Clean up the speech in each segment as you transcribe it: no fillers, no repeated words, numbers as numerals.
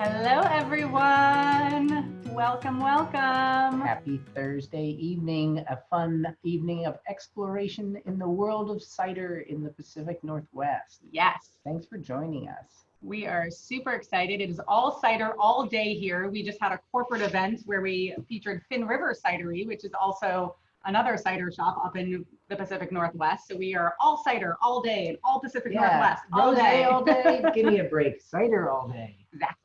Hello, everyone. Welcome, welcome. Happy Thursday evening, a fun evening of exploration in the world of cider in the Pacific Northwest. Yes. Thanks for joining us. We are super excited. It is all cider all day here. We just had a corporate event where we featured Fin River Cidery, which is also another cider shop up in the Pacific Northwest. So we are all cider all day in all Pacific Northwest all day. All day. Give me a break. Cider all day. Exactly.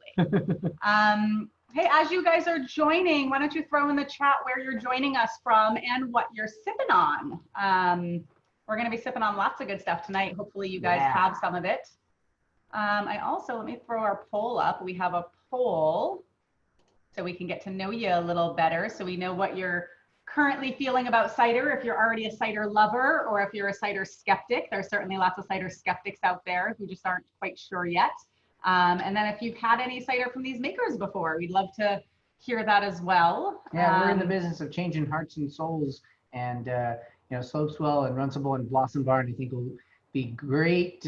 Hey, as you guys are joining, why don't you throw in the chat where you're joining us from and what you're sipping on. We're going to be sipping on lots of good stuff tonight. Hopefully you guys have some of it. Let me throw our poll up. We have a poll so we can get to know you a little better, so we know what you're currently feeling about cider, if you're already a cider lover or if you're a cider skeptic. There's certainly lots of cider skeptics out there who just aren't quite sure yet. And then if you've had any cider from these makers before, we'd love to hear that as well. Yeah, we're in the business of changing hearts and souls, and Slopeswell and Runcible and Blossom Barn, I think, will be great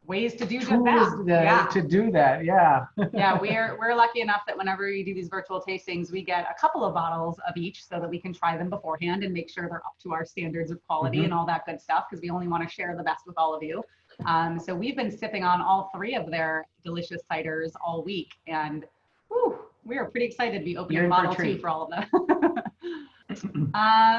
ways to do just that. To do that, yeah. Yeah, we're lucky enough that whenever we do these virtual tastings, we get a couple of bottles of each so that we can try them beforehand and make sure they're up to our standards of quality and all that good stuff, because we only want to share the best with all of you. So we've been sipping on all three of their delicious ciders all week, and we are pretty excited to be opening bottle 2 for all of them.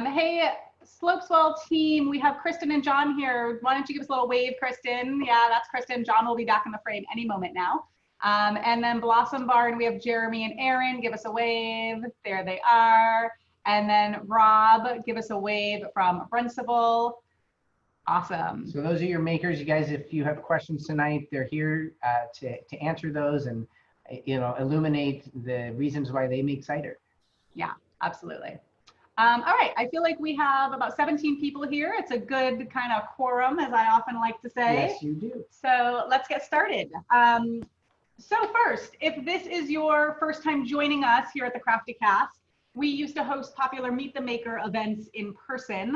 Hey, Slopeswell team, we have Kristyn and John here. Why don't you give us a little wave, Kristyn? Yeah, that's Kristyn. John will be back in the frame any moment now. And then Blossom Barn, we have Jeremy and Erin. Give us a wave. There they are. And then Rob, give us a wave from Runcible. Awesome. So those are your makers. You guys, if you have questions tonight, they're here to answer those and illuminate the reasons why they make cider. Yeah, absolutely. All right, I feel like we have about 17 people here. It's a good kind of quorum, as I often like to say. Yes, you do. So let's get started. So first, if this is your first time joining us here at the Crafty Cask, we used to host popular Meet the Maker events in person,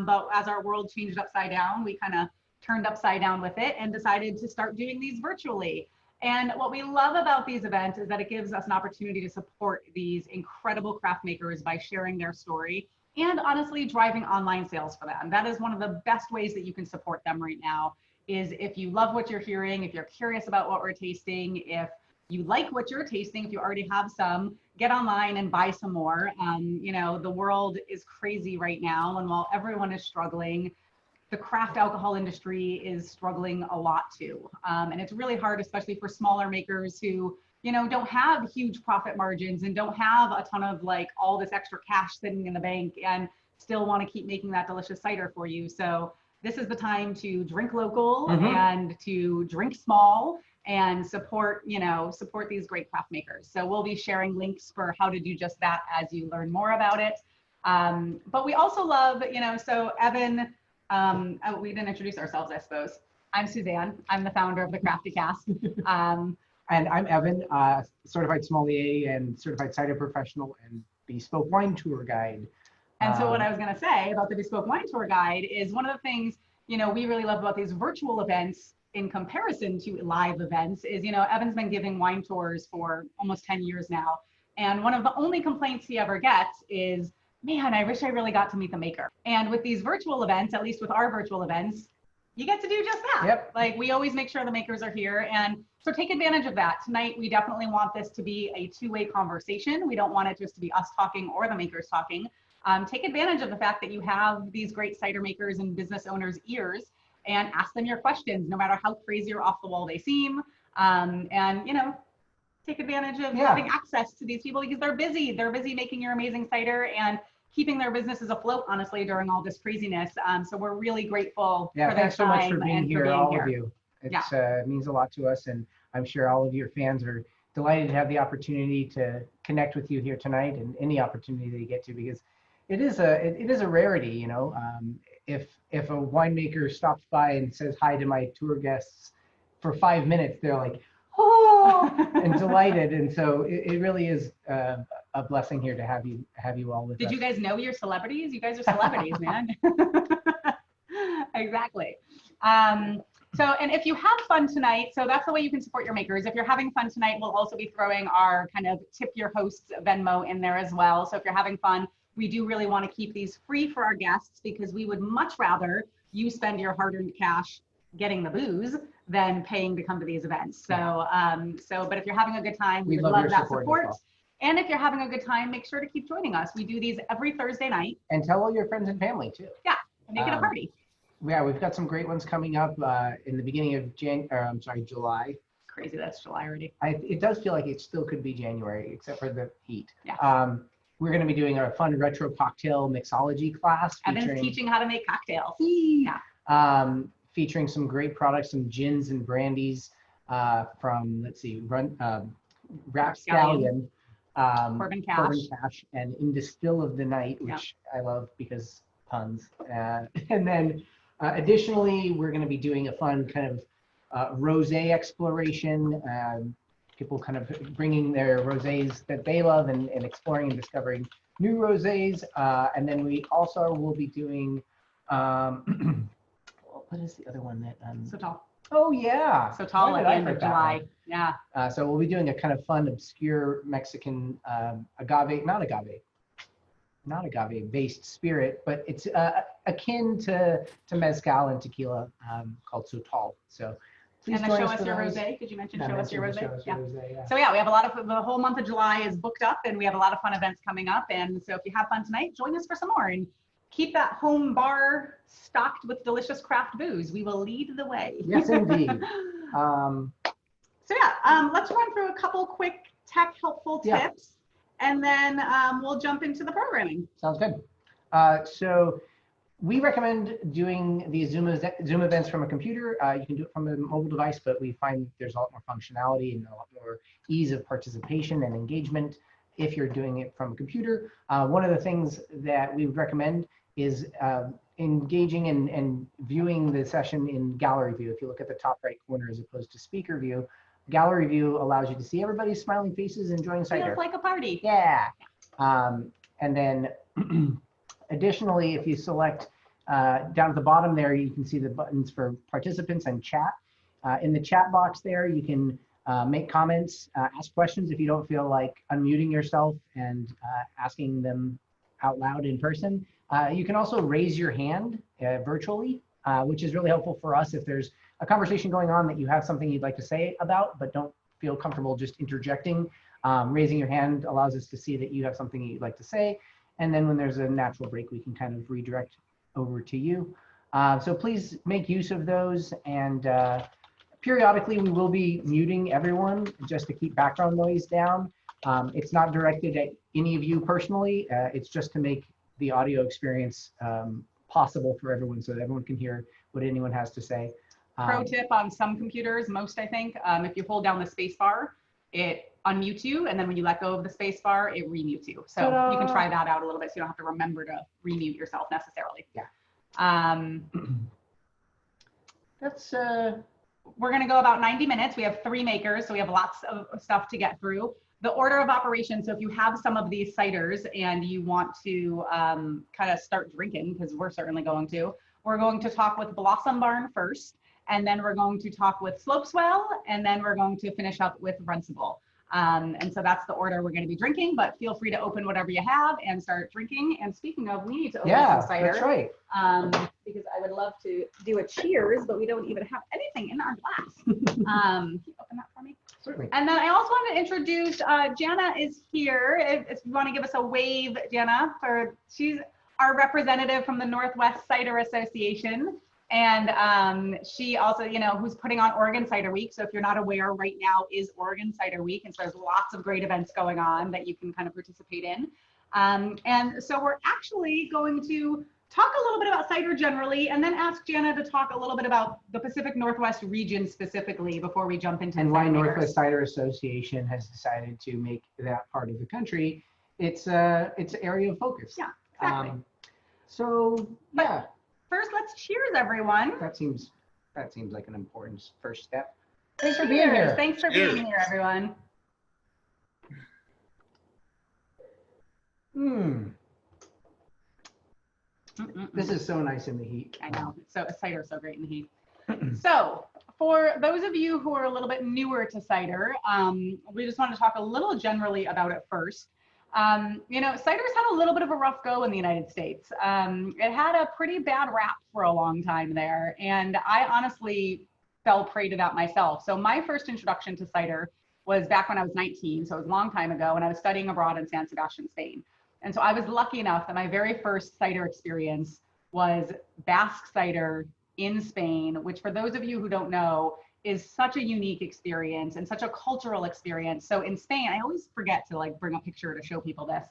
but as our world changed upside down, we kind of turned upside down with it and decided to start doing these virtually. And what we love about these events is that it gives us an opportunity to support these incredible craft makers by sharing their story and honestly driving online sales for them. That is one of the best ways that you can support them right now, is if you love what you're hearing, if you're curious about what we're tasting, if you like what you're tasting, if you already have some, get online and buy some more. The world is crazy right now, and while everyone is struggling, the craft alcohol industry is struggling a lot too. And it's really hard, especially for smaller makers who, don't have huge profit margins and don't have a ton of all this extra cash sitting in the bank and still want to keep making that delicious cider for you. So this is the time to drink local and to drink small and support these great craft makers. So we'll be sharing links for how to do just that as you learn more about it. But we also love, so Evan, we didn't introduce ourselves, I suppose. I'm Suzanne. I'm the founder of the Crafty Cask. And I'm Evan, certified sommelier and certified cider professional and bespoke wine tour guide. And so what I was going to say about the bespoke wine tour guide is one of the things, we really love about these virtual events in comparison to live events is, Evan's been giving wine tours for almost 10 years now. And one of the only complaints he ever gets is, man, I wish I really got to meet the maker. And with these virtual events, at least with our virtual events, you get to do just that. Yep. We always make sure the makers are here. And so take advantage of that. Tonight, we definitely want this to be a two-way conversation. We don't want it just to be us talking or the makers talking. Take advantage of the fact that you have these great cider makers and business owners' ears and ask them your questions, no matter how crazy or off the wall they seem. Take advantage of having access to these people because they're busy. They're busy making your amazing cider and keeping their businesses afloat, honestly, during all this craziness. So we're really grateful for their thanks so much time for being and here, for being all here. of you. It means a lot to us, and I'm sure all of your fans are delighted to have the opportunity to connect with you here tonight, and any opportunity that you get to, because it is a rarity. If a winemaker stops by and says hi to my tour guests for 5 minutes, they're like, oh, and delighted. And so it really is a blessing here to have you all with us. Did you guys know you're celebrities? You guys are celebrities, man. Exactly. So, and if you have fun tonight, so that's the way you can support your makers. If you're having fun tonight, we'll also be throwing our kind of tip your hosts Venmo in there as well. So if you're having fun, we do really want to keep these free for our guests because we would much rather you spend your hard-earned cash getting the booze than paying to come to these events. So, but if you're having a good time, we would love that support. And if you're having a good time, make sure to keep joining us. We do these every Thursday night. And tell all your friends and family too. Yeah, make it a party. Yeah, we've got some great ones coming up in the beginning of July. Crazy, that's July already. It does feel like it still could be January, except for the heat. Yeah. We're going to be doing a fun retro cocktail mixology class. Evan's teaching how to make cocktails. Yeah. Featuring some great products, some gins and brandies from, let's see, Rapscallion, Corbin Cash, and In Distill of the Night, which I love because puns. And then additionally, we're going to be doing a fun kind of rosé exploration. People kind of bringing their rosés that they love and exploring and discovering new rosés. And then we also will be doing, what is the other one that? Sotal. Oh yeah. Sotal at the end of July. Yeah. So we'll be doing a kind of fun, obscure Mexican not agave based spirit, but it's akin to mezcal and tequila called Sotal. So please and join show us your those. rosé. Did you mention show us your rosé? Yeah. So yeah, we have a lot of, the whole month of July is booked up and we have a lot of fun events coming up. And so if you have fun tonight, join us for some more and keep that home bar stocked with delicious craft booze. We will lead the way. Yes, indeed. So yeah, let's run through a couple quick tech helpful tips and then we'll jump into the programming. Sounds good. So we recommend doing these Zoom events from a computer. You can do it from a mobile device, but we find there's a lot more functionality and a lot more ease of participation and engagement if you're doing it from a computer. One of the things that we would recommend is engaging and viewing the session in gallery view. If you look at the top right corner as opposed to speaker view, gallery view allows you to see everybody's smiling faces enjoying cider. Feels like a party. Yeah. And then additionally, if you select down at the bottom there, you can see the buttons for participants and chat. In the chat box there, you can make comments, ask questions if you don't feel like unmuting yourself and asking them out loud in person. You can also raise your hand virtually, which is really helpful for us if there's a conversation going on that you have something you'd like to say about, but don't feel comfortable just interjecting. Raising your hand allows us to see that you have something you'd like to say. And then when there's a natural break, we can kind of redirect over to you. So please make use of those. And periodically, we will be muting everyone just to keep background noise down. It's not directed at any of you personally. It's just to make the audio experience possible for everyone so that everyone can hear what anyone has to say. Pro tip on some computers, most I think, if you hold down the space bar, it unmutes you, and then when you let go of the space bar, it remutes you. So you can try that out a little bit so you don't have to remember to remute yourself necessarily. Yeah. That's we're gonna go about 90 minutes. We have 3 makers, so we have lots of stuff to get through. The order of operation, so if you have some of these ciders and you want to kind of start drinking, because we're certainly going to, we're going to talk with Blossom Barn first, and then we're going to talk with Slopeswell, and then we're going to finish up with Runcible. And so that's the order we're going to be drinking, but feel free to open whatever you have and start drinking. And speaking of, we need to open some cider. That's right. Because I would love to do a cheers, but we don't even have anything in our glass. Can you open that for me? Certainly. And then I also want to introduce, Jana is here. If you want to give us a wave, Jana, she's our representative from the Northwest Cider Association. And she also, who's putting on Oregon Cider Week. So if you're not aware, right now is Oregon Cider Week. And so there's lots of great events going on that you can kind of participate in. And so we're actually going to talk a little bit about cider generally, and then ask Jana to talk a little bit about the Pacific Northwest region specifically before we jump into and why Northwest Cider Association has decided to make that part of the country its area of focus. Yeah, exactly. First, let's cheers, everyone. That seems like an important first step. Thanks for being here. Thanks for being here, everyone. This is so nice in the heat. I know. Cider is so great in the heat. So for those of you who are a little bit newer to cider, we just want to talk a little generally about it first. You know, cider's had a little bit of a rough go in the United States. It had a pretty bad rap for a long time there, and I honestly fell prey to that myself. So my first introduction to cider was back when I was 19, so it was a long time ago, and I was studying abroad in San Sebastian, Spain. And so I was lucky enough that my very first cider experience was Basque cider in Spain, which for those of you who don't know, is such a unique experience and such a cultural experience. So in Spain, I always forget to like bring a picture to show people this.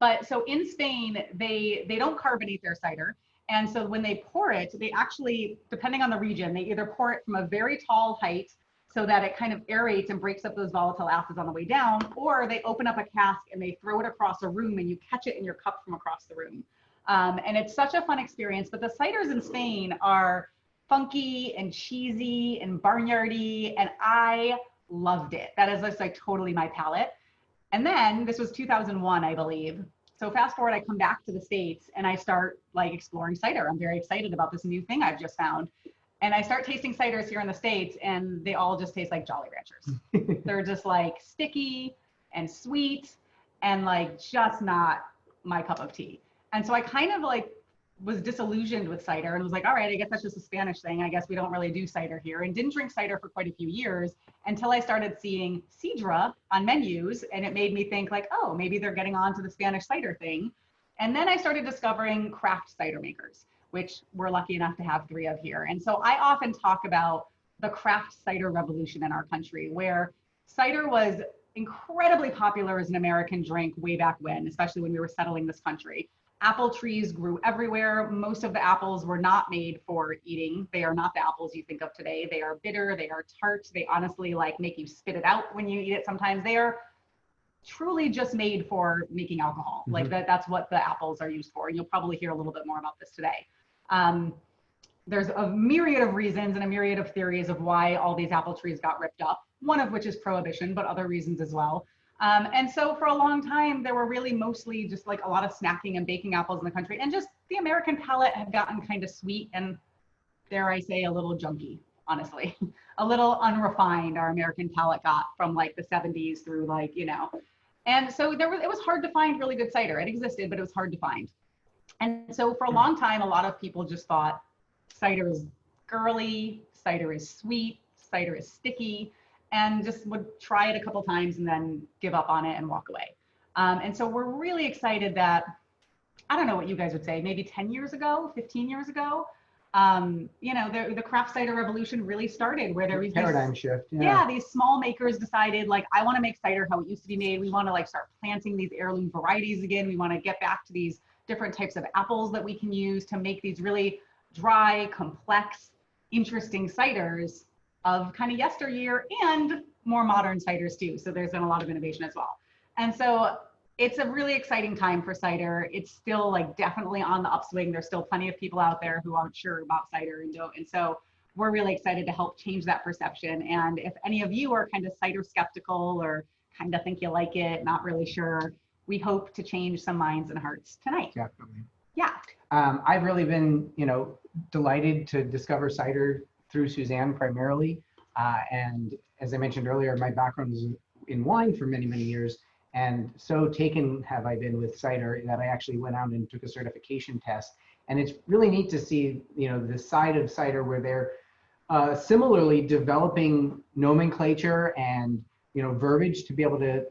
But so in Spain, they don't carbonate their cider. And so when they pour it, they actually, depending on the region, they either pour it from a very tall height so that it kind of aerates and breaks up those volatile acids on the way down, or they open up a cask and they throw it across a room and you catch it in your cup from across the room. And it's such a fun experience, but the ciders in Spain are funky and cheesy and barnyardy, and I loved it. That is just like totally my palate. And then this was 2001, I believe. So fast forward, I come back to the States and I start like exploring cider. I'm very excited about this new thing I've just found. And I start tasting ciders here in the States and they all just taste like Jolly Ranchers. They're just like sticky and sweet and like just not my cup of tea. And so I kind of like was disillusioned with cider and was like, all right, I guess that's just a Spanish thing. I guess we don't really do cider here, and didn't drink cider for quite a few years until I started seeing Sidra on menus. And it made me think like, oh, maybe they're getting on to the Spanish cider thing. And then I started discovering craft cider makers, which we're lucky enough to have 3 of here. And so I often talk about the craft cider revolution in our country, where cider was incredibly popular as an American drink way back when, especially when we were settling this country. Apple trees grew everywhere. Most of the apples were not made for eating. They are not the apples you think of today. They are bitter, they are tart. They honestly like make you spit it out when you eat it sometimes. They are truly just made for making alcohol. Like that's what the apples are used for. And you'll probably hear a little bit more about this today. There's a myriad of reasons and a myriad of theories of why all these apple trees got ripped up, one of which is prohibition, but other reasons as well. And so for a long time, there were really mostly just like a lot of snacking and baking apples in the country. And just the American palate had gotten kind of sweet and, dare I say, a little junky, honestly. A little unrefined, our American palate got from like the 70s through like, you know. And so it was hard to find really good cider. It existed, but it was hard to find. And so for a long time, a lot of people just thought cider is girly, cider is sweet, cider is sticky, and just would try it a couple times and then give up on it and walk away. And so we're really excited that, I don't know what you guys would say, maybe 10 years ago, 15 years ago, you know, the craft cider revolution really started, where there was paradigm shift. Yeah, these small makers decided like, I want to make cider how it used to be made. We want to like start planting these heirloom varieties again. We want to get back to these different types of apples that we can use to make these really dry, complex, interesting ciders of kind of yesteryear and more modern ciders too. So there's been a lot of innovation as well. And so it's a really exciting time for cider. It's still like definitely on the upswing. There's still plenty of people out there who aren't sure about cider and don't. And so we're really excited to help change that perception. And if any of you are kind of cider skeptical or kind of think you like it, not really sure, we hope to change some minds and hearts tonight. Definitely. Yeah. I've really been, you know, delighted to discover cider through Suzanne primarily. And as I mentioned earlier, my background is in wine for many, many years. And so taken have I been with cider that I actually went out and took a certification test. And it's really neat to see, you know, the side of cider where they're similarly developing nomenclature and, you know, verbiage to be able to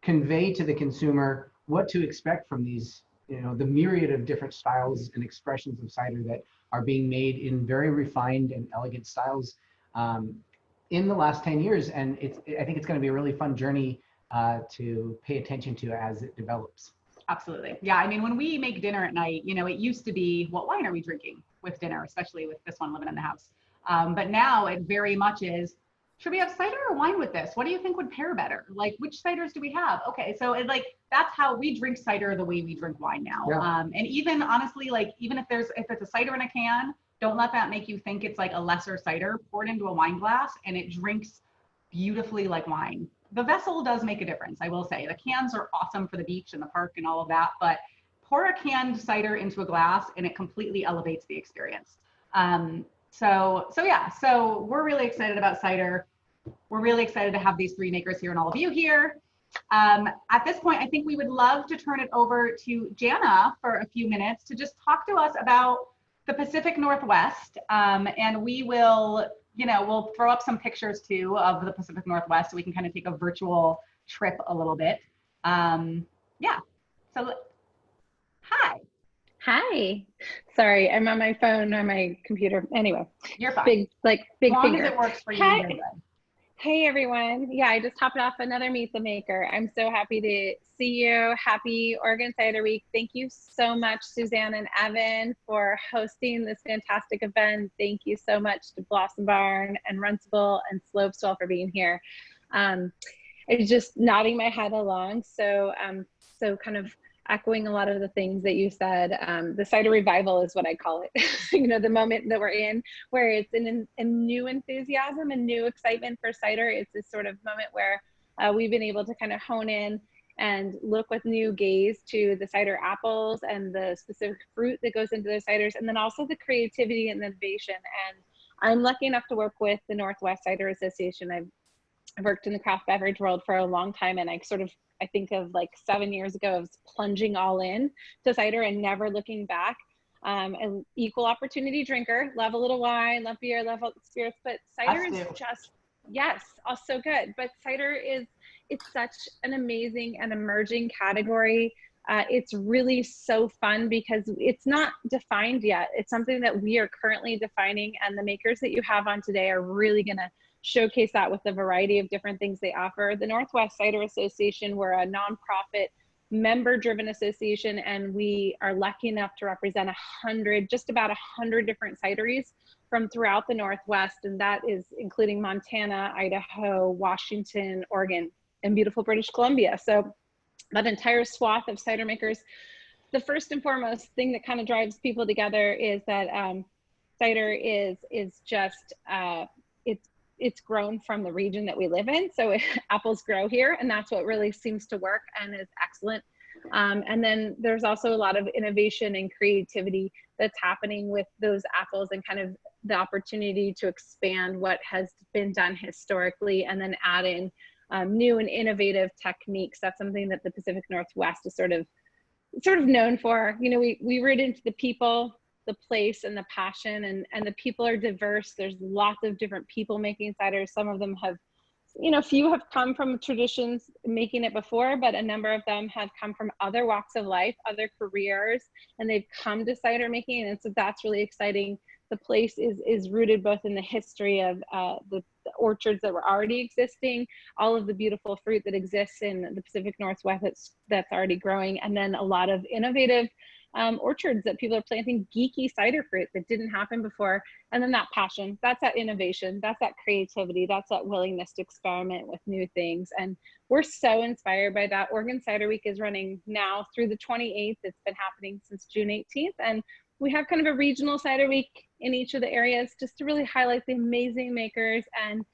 convey to the consumer what to expect from these, you know, the myriad of different styles and expressions of cider that are being made in very refined and elegant styles in the last 10 years. And I think it's going to be a really fun journey to pay attention to as it develops. Absolutely. Yeah. I mean, when we make dinner at night, you know, it used to be, what wine are we drinking with dinner, especially with this one living in the house. But now it very much is, should we have cider or wine with this? What do you think would pair better? Like, which ciders do we have? Okay. So it's like, that's how we drink cider the way we drink wine now. Yeah. And even honestly, like, even if it's a cider in a can, don't let that make you think it's like a lesser cider. Pour it into a wine glass and it drinks beautifully like wine. The vessel does make a difference, I will say. The cans are awesome for the beach and the park and all of that, but pour a canned cider into a glass and it completely elevates the experience. So we're really excited about cider. We're really excited to have these three makers here and all of you here. At this point, I think we would love to turn it over to Jana for a few minutes to just talk to us about the Pacific Northwest. And we will, we'll throw up some pictures too of the Pacific Northwest so we can kind of take a virtual trip a little bit. Yeah, so hi. Hi. Sorry, I'm on my phone or my computer. Anyway, you're fine. Big as long finger. As it works for you. Hi. Hey everyone. Yeah, I just hopped off another Meet the Maker. I'm so happy to see you. Happy Oregon Cider Week. Thank you so much, Suzanne and Evan, for hosting this fantastic event. Thank you so much to Blossom Barn and Runcible and Slopeswell for being here. I was just nodding my head along. So kind of echoing a lot of the things that you said. The cider revival is what I call it. The moment that we're in, where it's a new enthusiasm and new excitement for cider. It's this sort of moment where we've been able to kind of hone in and look with new gaze to the cider apples and the specific fruit that goes into those ciders, and then also the creativity and innovation. And I'm lucky enough to work with the Northwest Cider Association. I've worked in the craft beverage world for a long time, and I think of like 7 years ago of plunging all in to cider and never looking back. An equal opportunity drinker, love a little wine, love beer, love spirits, but cider is just, yes, also good. But cider it's such an amazing and emerging category. It's really so fun because it's not defined yet. It's something that we are currently defining, and the makers that you have on today are really gonna showcase that with a variety of different things they offer. The Northwest Cider Association, we're a nonprofit member-driven association, and we are lucky enough to represent just about 100 different cideries from throughout the Northwest, and that is including Montana, Idaho, Washington, Oregon, and beautiful British Columbia. So that entire swath of cider makers. The first and foremost thing that kind of drives people together is that cider is just, it's grown from the region that we live in. So apples grow here, and that's what really seems to work and is excellent. And then there's also a lot of innovation and creativity that's happening with those apples, and kind of the opportunity to expand what has been done historically and then add in new and innovative techniques. That's something that the Pacific Northwest is sort of known for. We root into the people, the place, and the passion, and the people are diverse. There's lots of different people making cider. Some of them have, few have come from traditions making it before, but a number of them have come from other walks of life, other careers, and they've come to cider making. And so that's really exciting. The place is rooted both in the history of the orchards that were already existing, all of the beautiful fruit that exists in the Pacific Northwest that's already growing, and then a lot of innovative orchards that people are planting geeky cider fruit that didn't happen before. And then that passion, that's that innovation, that's that creativity, that's that willingness to experiment with new things. And we're so inspired by that. Oregon Cider Week is running now through the 28th. It's been happening since June 18th. And we have kind of a regional cider week in each of the areas just to really highlight the amazing makers and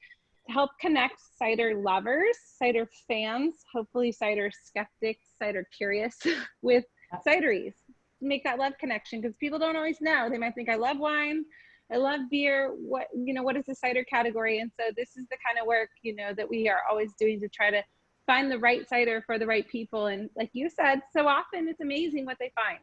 to help connect cider lovers, cider fans, hopefully cider skeptics, cider curious with cideries. Make that love connection, because people don't always know. They might think, I love wine, I love beer, what is the cider category? And so this is the kind of work, that we are always doing to try to find the right cider for the right people. And like you said, so often it's amazing what they find.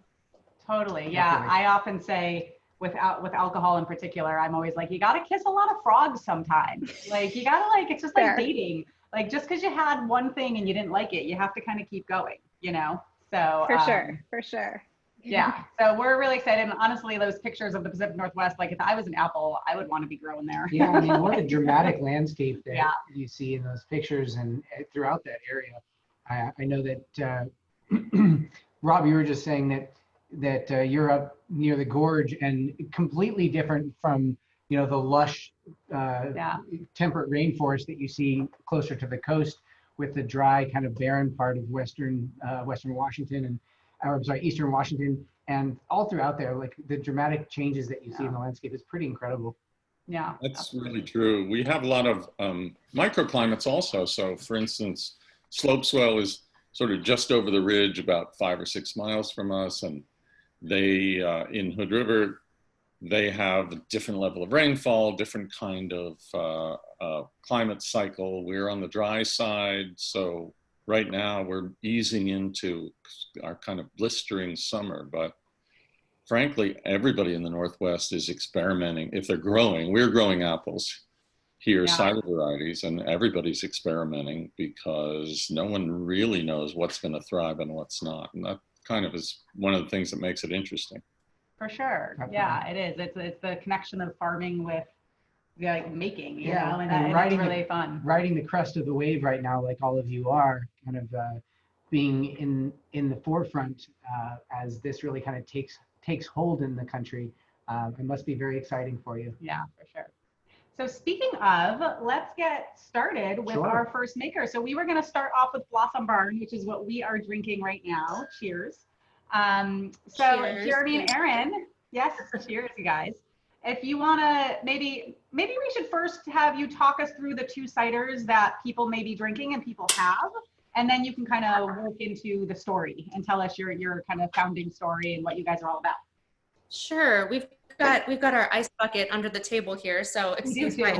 Totally. Yeah. Definitely. I often say with alcohol in particular, I'm always like, you got to kiss a lot of frogs sometimes. Like you got to it's just like dating. Like just because you had one thing and you didn't like it, you have to kind of keep going, So For sure. Yeah. So we're really excited. And honestly, those pictures of the Pacific Northwest, like if I was an apple, I would want to be growing there. Yeah. I mean, what a dramatic landscape that you see in those pictures and throughout that area. I know that, Rob, you were just saying that you're up near the gorge and completely different from, the lush temperate rainforest that you see closer to the coast, with the dry kind of barren part of Western Washington Eastern Washington, and all throughout there, like the dramatic changes that you see in the landscape is pretty incredible. Yeah, that's really true. We have a lot of microclimates also. So for instance, Slopeswell is sort of just over the ridge, about 5 or 6 miles from us. And they, in Hood River, they have a different level of rainfall, different kind of climate cycle. We're on the dry side, so right now we're easing into our kind of blistering summer, but frankly, everybody in the Northwest is experimenting. If they're growing, we're growing apples here, cider varieties, and everybody's experimenting because no one really knows what's going to thrive and what's not. And that kind of is one of the things that makes it interesting. For sure. Yeah, it is. It's the connection of farming with like making, you know, and riding it's really fun. Riding the crest of the wave right now, like all of you are, kind of being in the forefront as this really kind of takes hold in the country. It must be very exciting for you. Yeah, for sure. So speaking of, let's get started with our first maker. So we were going to start off with Blossom Barn, which is what we are drinking right now. Cheers. Cheers. Jeremy and Erin, yes, cheers, you guys. If you want to, maybe we should first have you talk us through the two ciders that people may be drinking and people have, and then you can kind of work into the story and tell us your kind of founding story and what you guys are all about. Sure. We've got our ice bucket under the table here, so excuse me.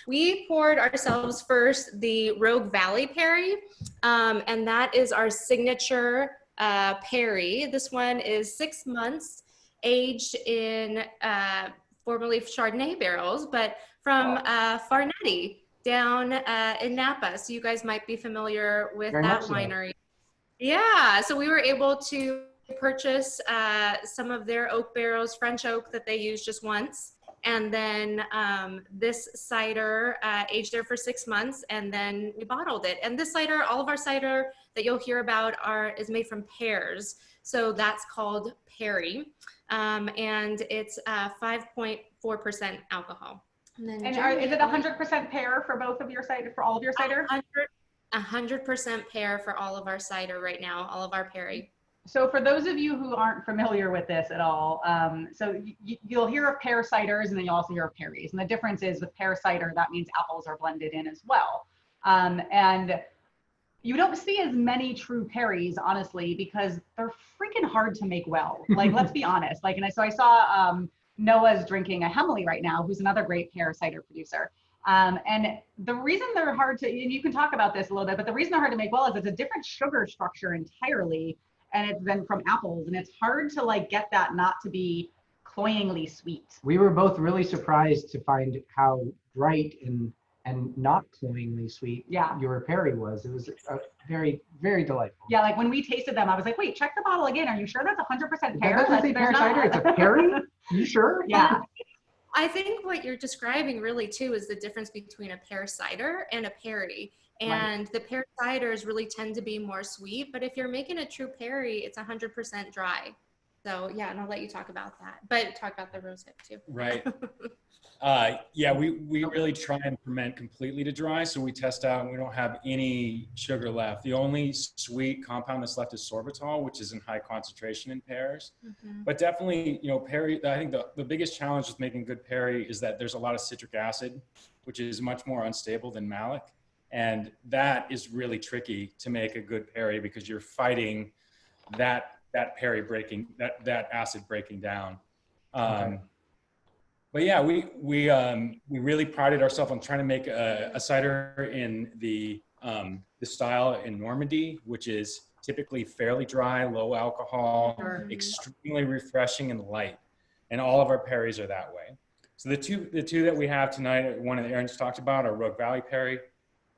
We poured ourselves first the Rogue Valley Perry, and that is our signature Perry. This one is 6 months, aged in formerly Chardonnay barrels, but from Farnetti down in Napa. So you guys might be familiar with that winery. Yeah, so we were able to purchase some of their oak barrels, French oak that they used just once. And then this cider aged there for 6 months, and then we bottled it. And this cider, all of our cider that you'll hear about is made from pears. So that's called Perry. And it's 5.4% alcohol. And is it 100% pear for both of your cider, for all of your cider? 100% pear for all of our cider right now, all of our Perry. So for those of you who aren't familiar with this at all, so you'll hear of pear ciders and then you'll also hear of Perrys. And the difference is with pear cider, that means apples are blended in as well. And you don't see as many true Perrys, honestly, because they're freaking hard to make well. Like, let's be honest. Like, so I saw Noah's drinking a Hemley right now, who's another great pear cider producer. And the reason they're hard to, and you can talk about this a little bit, but the reason they're hard to make well is it's a different sugar structure entirely. And it's then from apples, and it's hard to like get that not to be cloyingly sweet. We were both really surprised to find how bright and not cloyingly sweet your Perry was. It was very, very delightful. Yeah, like when we tasted them, I was like, wait, check the bottle again. Are you sure that's 100% pear? That doesn't say pear cider, it's a Perry? You sure? Yeah. I think what you're describing really too is the difference between a pear cider and a Perry. And the pear ciders really tend to be more sweet, but if you're making a true Perry, it's 100% dry. So yeah, and I'll let you talk about that, but talk about the rose hip too. Right. Yeah, we really try and ferment completely to dry, so we test out and we don't have any sugar left. The only sweet compound that's left is sorbitol, which is in high concentration in pears. But definitely, you know, Perry, I think the biggest challenge with making good Perry is that there's a lot of citric acid, which is much more unstable than malic. And that is really tricky to make a good Perry because you're fighting that Perry breaking, that acid breaking down. But yeah, we really prided ourselves on trying to make a cider in the style in Normandy, which is typically fairly dry, low alcohol, extremely refreshing and light. And all of our Perrys are that way. So the two that we have tonight, one of the Erin's talked about, are Rogue Valley Perry.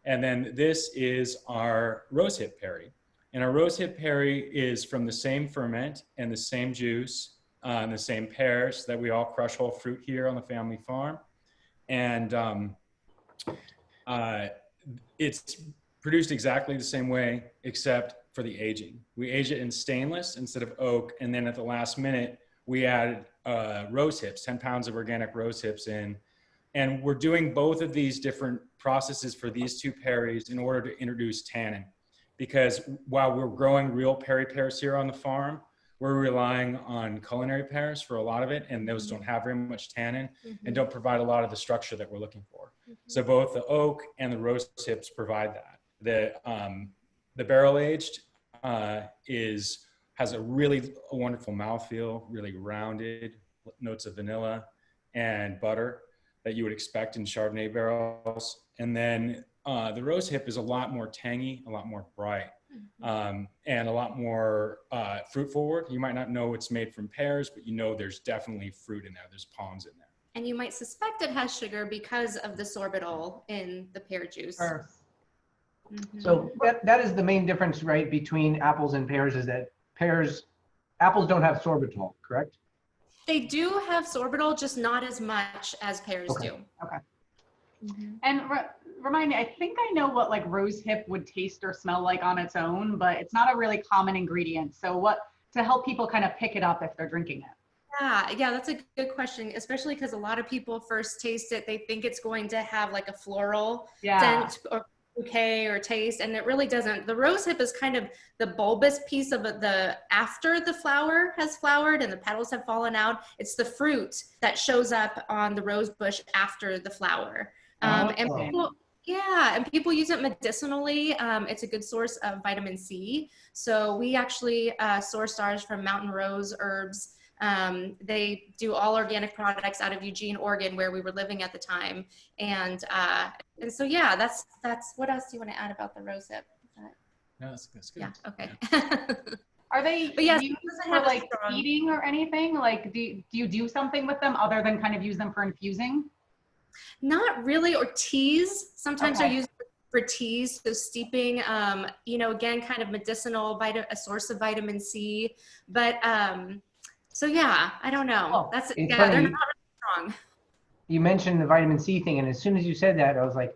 And then this is our rosehip Perry. And our rosehip Perry is from the same ferment and the same juice and the same pears that we all crush whole fruit here on the family farm. And it's produced exactly the same way, except for the aging. We age it in stainless instead of oak. And then at the last minute, we added rose hips, 10 pounds of organic rose hips in. And we're doing both of these different processes for these two Perrys in order to introduce tannin. Because while we're growing real Perry pears here on the farm, we're relying on culinary pears for a lot of it, and those don't have very much tannin and don't provide a lot of the structure that we're looking for. So both the oak and the rose hips provide that. The barrel aged is has a really wonderful mouthfeel, really rounded, notes of vanilla and butter that you would expect in Chardonnay barrels. And then the rose hip is a lot more tangy, a lot more bright, and a lot more fruit forward. You might not know it's made from pears, but you know there's definitely fruit in there. There's palms in there. And you might suspect it has sugar because of the sorbitol in the pear juice. Sure. So that is the main difference, right, between apples and pears, is that apples don't have sorbitol, correct? They do have sorbitol, just not as much as pears do. Okay. And remind me, I think I know what like rose hip would taste or smell like on its own, but it's not a really common ingredient. So what, to help people kind of pick it up if they're drinking it? Yeah, that's a good question, especially because a lot of people first taste it, they think it's going to have like a floral scent or bouquet or taste, and it really doesn't. The rose hip is kind of the bulbous piece of the after the flower has flowered and the petals have fallen out. It's the fruit that shows up on the rose bush after the flower. And people use it medicinally. It's a good source of vitamin C. So we actually sourced ours from Mountain Rose Herbs. They do all organic products out of Eugene, Oregon, where we were living at the time. And so, yeah, that's what else do you want to add about the rose hip? No, that's good. Yeah, okay. Are they used for like eating or anything? Like, do you do something with them other than kind of use them for infusing? Not really, or teas. Sometimes they're used for teas, so steeping, again, kind of medicinal, a source of vitamin C. But so yeah, I don't know. They're not really strong. You mentioned the vitamin C thing, and as soon as you said that, I was like,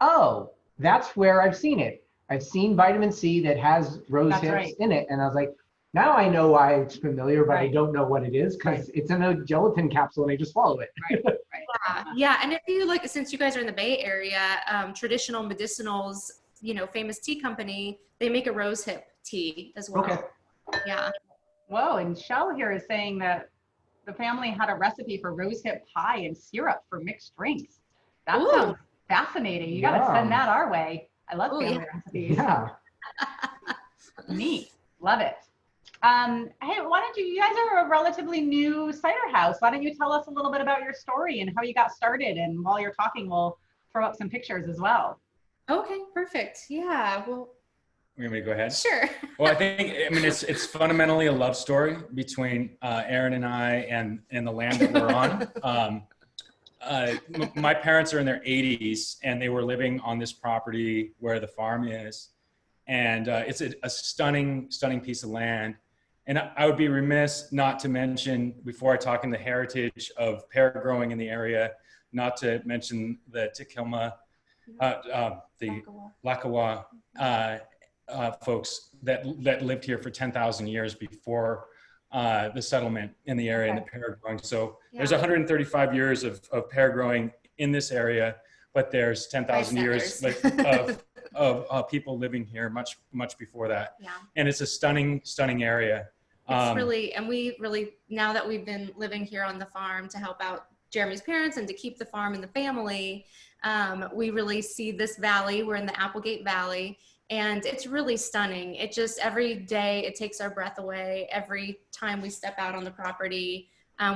oh, that's where I've seen it. I've seen vitamin C that has rose hips in it, and I was like, now I know why it's familiar, but I don't know what it is because it's in a gelatin capsule and I just swallow it. Yeah, and if you look, since you guys are in the Bay Area, Traditional Medicinals, famous tea company, they make a rose hip tea as well. Okay. Yeah. Whoa, and Shell here is saying that the family had a recipe for rose hip pie and syrup for mixed drinks. That sounds fascinating. You got to send that our way. I love family recipes. Yeah. Neat. Love it. Hey, why don't you guys are a relatively new cider house. Why don't you tell us a little bit about your story and how you got started? And while you're talking, we'll throw up some pictures as well. Okay, perfect. Yeah, well. You want me to go ahead? Sure. Well, it's fundamentally a love story between Erin and I and the land that we're on. My parents are in their 80s and they were living on this property where the farm is. And it's a stunning, stunning piece of land. And I would be remiss not to mention, before I talk in the heritage of pear growing in the area, not to mention the Tikilma, the Lakawa folks that lived here for 10,000 years before the settlement in the area and the pear growing. So there's 135 years of pear growing in this area, but there's 10,000 years of people living here much before that. Yeah. And it's a stunning, stunning area. It's really, and we really, now that we've been living here on the farm to help out Jeremy's parents and to keep the farm in the family, we really see this valley. We're in the Applegate Valley, and it's really stunning. It just, every day, it takes our breath away. Every time we step out on the property,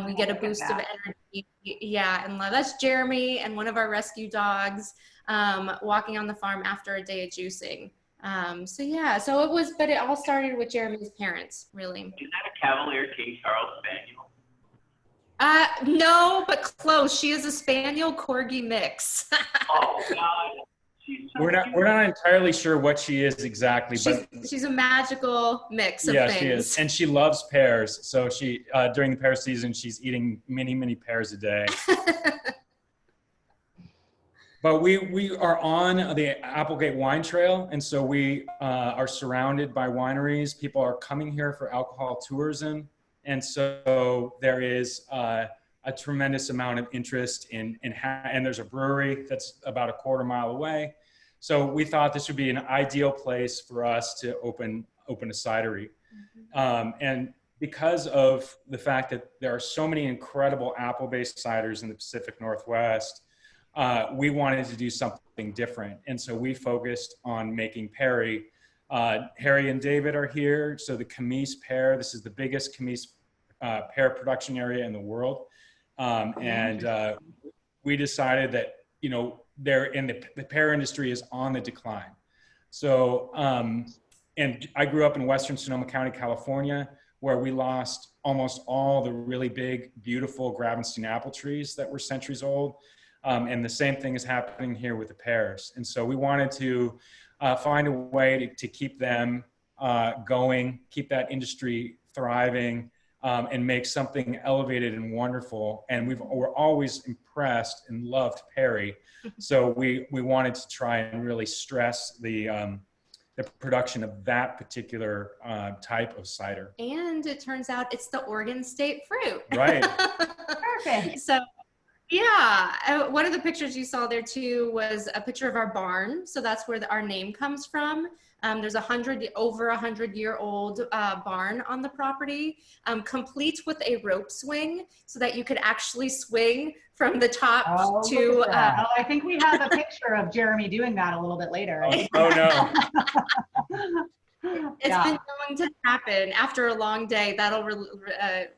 we get a boost of energy. Yeah, and love. That's Jeremy and one of our rescue dogs walking on the farm after a day of juicing. But it all started with Jeremy's parents, really. Is that a Cavalier King Charles Spaniel? No, but close. She is a Spaniel Corgi mix. Oh God. We're not entirely sure what she is exactly, but she's a magical mix of things. Yeah, she is, and she loves pears. So she during the pear season, she's eating many pears a day. But we are on the Applegate Wine Trail, and so we are surrounded by wineries. People are coming here for alcohol tourism, and so there is a tremendous amount of interest and there's a brewery that's about a quarter mile away. So we thought this would be an ideal place for us to open a cidery. Mm-hmm. And because of the fact that there are so many incredible apple-based ciders in the Pacific Northwest, we wanted to do something different. And so we focused on making perry Harry and David are here. So the camise pear, this is the biggest camise pear production area in the world. We decided that, you know, the pear industry is on the decline. So, and I grew up in Western Sonoma County, California, where we lost almost all the really big, beautiful Gravenstein apple trees that were centuries old. And the same thing is happening here with the pears. And so we wanted to find a way to keep them going, keep that industry thriving, and make something elevated and wonderful. And we're always impressed and loved Perry. So we wanted to try and really stress the production of that particular type of cider. And it turns out it's the Oregon State fruit. Right. Perfect. So yeah, one of the pictures you saw there too was a picture of our barn. So that's where our name comes from. There's over 100-year-old barn on the property, complete with a rope swing so that you could actually swing from the top to. I think we have a picture of Jeremy doing that a little bit later. Oh no. It's been going to happen after a long day. That'll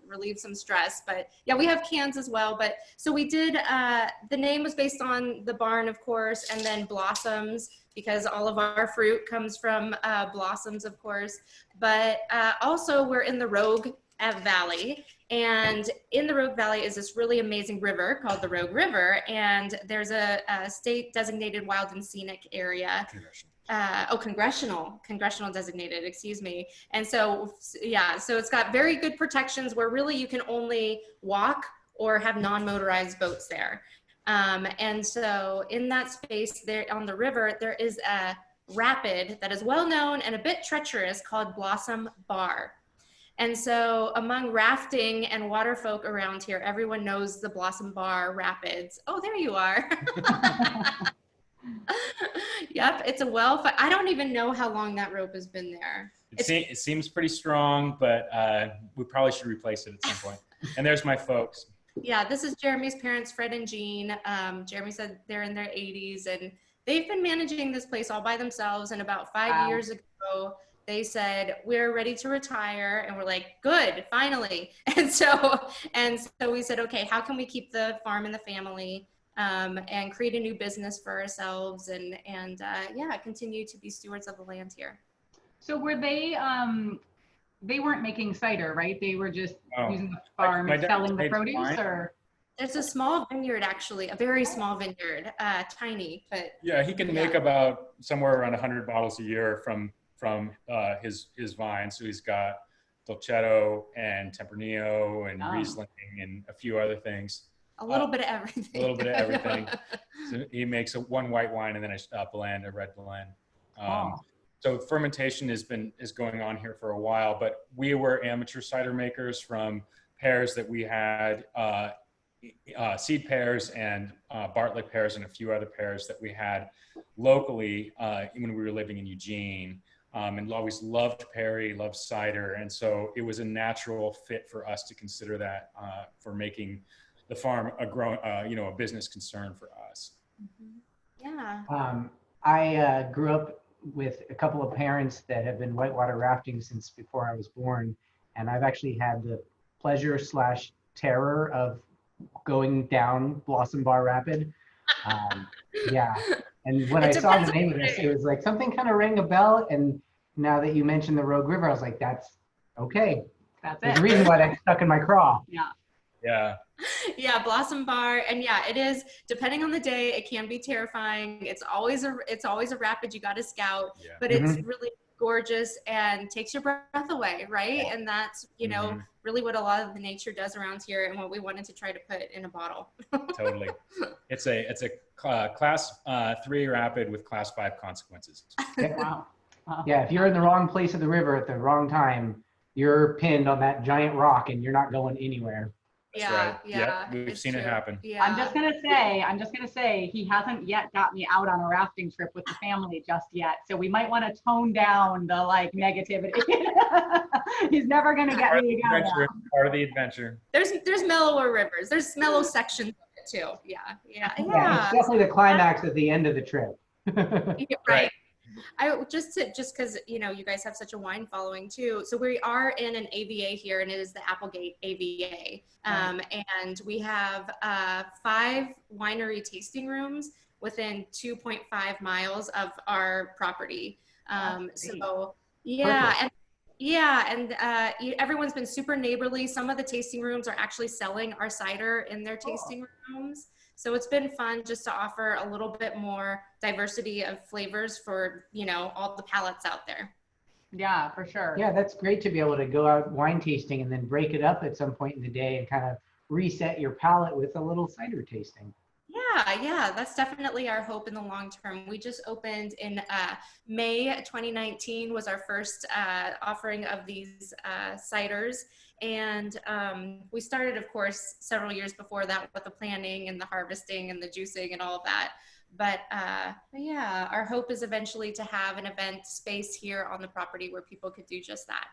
relieve some stress. But yeah, we have cans as well. But so we did, the name was based on the barn, of course, and then blossoms, because all of our fruit comes from blossoms, of course. But also we're in the Rogue Valley. And in the Rogue Valley is this really amazing river called the Rogue River. And there's a state designated wild and scenic area. Congressional designated, excuse me. And so, yeah, so it's got very good protections where really you can only walk or have non-motorized boats there. And so in that space there on the river, there is a rapid that is well known and a bit treacherous called Blossom Bar. And so among rafting and water folk around here, everyone knows the Blossom Bar Rapids. Oh, there you are. Yep, it's I don't even know how long that rope has been there. It seems pretty strong, but we probably should replace it at some point. And there's my folks. Yeah, this is Jeremy's parents, Fred and Jean. Jeremy said they're in their 80s, and they've been managing this place all by themselves. And about 5 years ago, they said, we're ready to retire. And we're like, good, finally. And so we said, okay, how can we keep the farm in the family? And create a new business for ourselves and yeah, continue to be stewards of the land here. So were they weren't making cider, right? They were just using the farm and selling the produce, or? There's a small vineyard, actually, a very small vineyard, tiny, but. Yeah, he can make about somewhere around 100 bottles a year from his vine. So he's got Dolcetto and Tempranillo and Riesling and a few other things. A little bit of everything. A little bit of everything. So he makes one white wine and then a red blend. So fermentation is going on here for a while, but we were amateur cider makers from pears that we had, seed pears and Bartlett pears and a few other pears that we had locally when we were living in Eugene. And always loved Perry, loved cider. And so it was a natural fit for us to consider that for making the farm a business concern for us. Yeah. I grew up with a couple of parents that have been whitewater rafting since before I was born, and I've actually had the pleasure / terror of going down Blossom Bar Rapid. Yeah, and when I saw the name of this, it was like something kind of rang a bell. And now that you mentioned the Rogue River, I was like, that's okay. There's a reason why that stuck in my craw. Yeah. Yeah, Blossom Bar, and yeah, it is. Depending on the day, it can be terrifying. It's always a rapid you got to scout, but it's really gorgeous and takes your breath away, right? And that's really what a lot of the nature does around here, and what we wanted to try to put in a bottle. Totally, it's a class 3 rapid with class 5 consequences. Wow. Yeah, if you're in the wrong place of the river at the wrong time, you're pinned on that giant rock and you're not going anywhere. That's right. Yeah, we've seen it happen. Yeah. I'm just gonna say he hasn't yet got me out on a rafting trip with the family just yet. So we might want to tone down the negativity. He's never gonna get me to go down. Part of the adventure. There's mellower rivers. There's mellow sections of it too. Yeah. It's definitely the climax at the end of the trip. Right. Just because you guys have such a wine following too. So we are in an AVA here, and it is the Applegate AVA, and we have 5 winery tasting rooms within 2.5 miles of our property. So yeah, Perfect. everyone's been super neighborly. Some of the tasting rooms are actually selling our cider in their tasting rooms. So it's been fun just to offer a little bit more diversity of flavors for, all the palates out there. Yeah, for sure. Yeah, that's great to be able to go out wine tasting and then break it up at some point in the day and kind of reset your palate with a little cider tasting. Yeah, that's definitely our hope in the long term. We just opened in May 2019 was our first offering of these ciders. And we started, of course, several years before that with the planning and the harvesting and the juicing and all of that. But yeah, our hope is eventually to have an event space here on the property where people could do just that.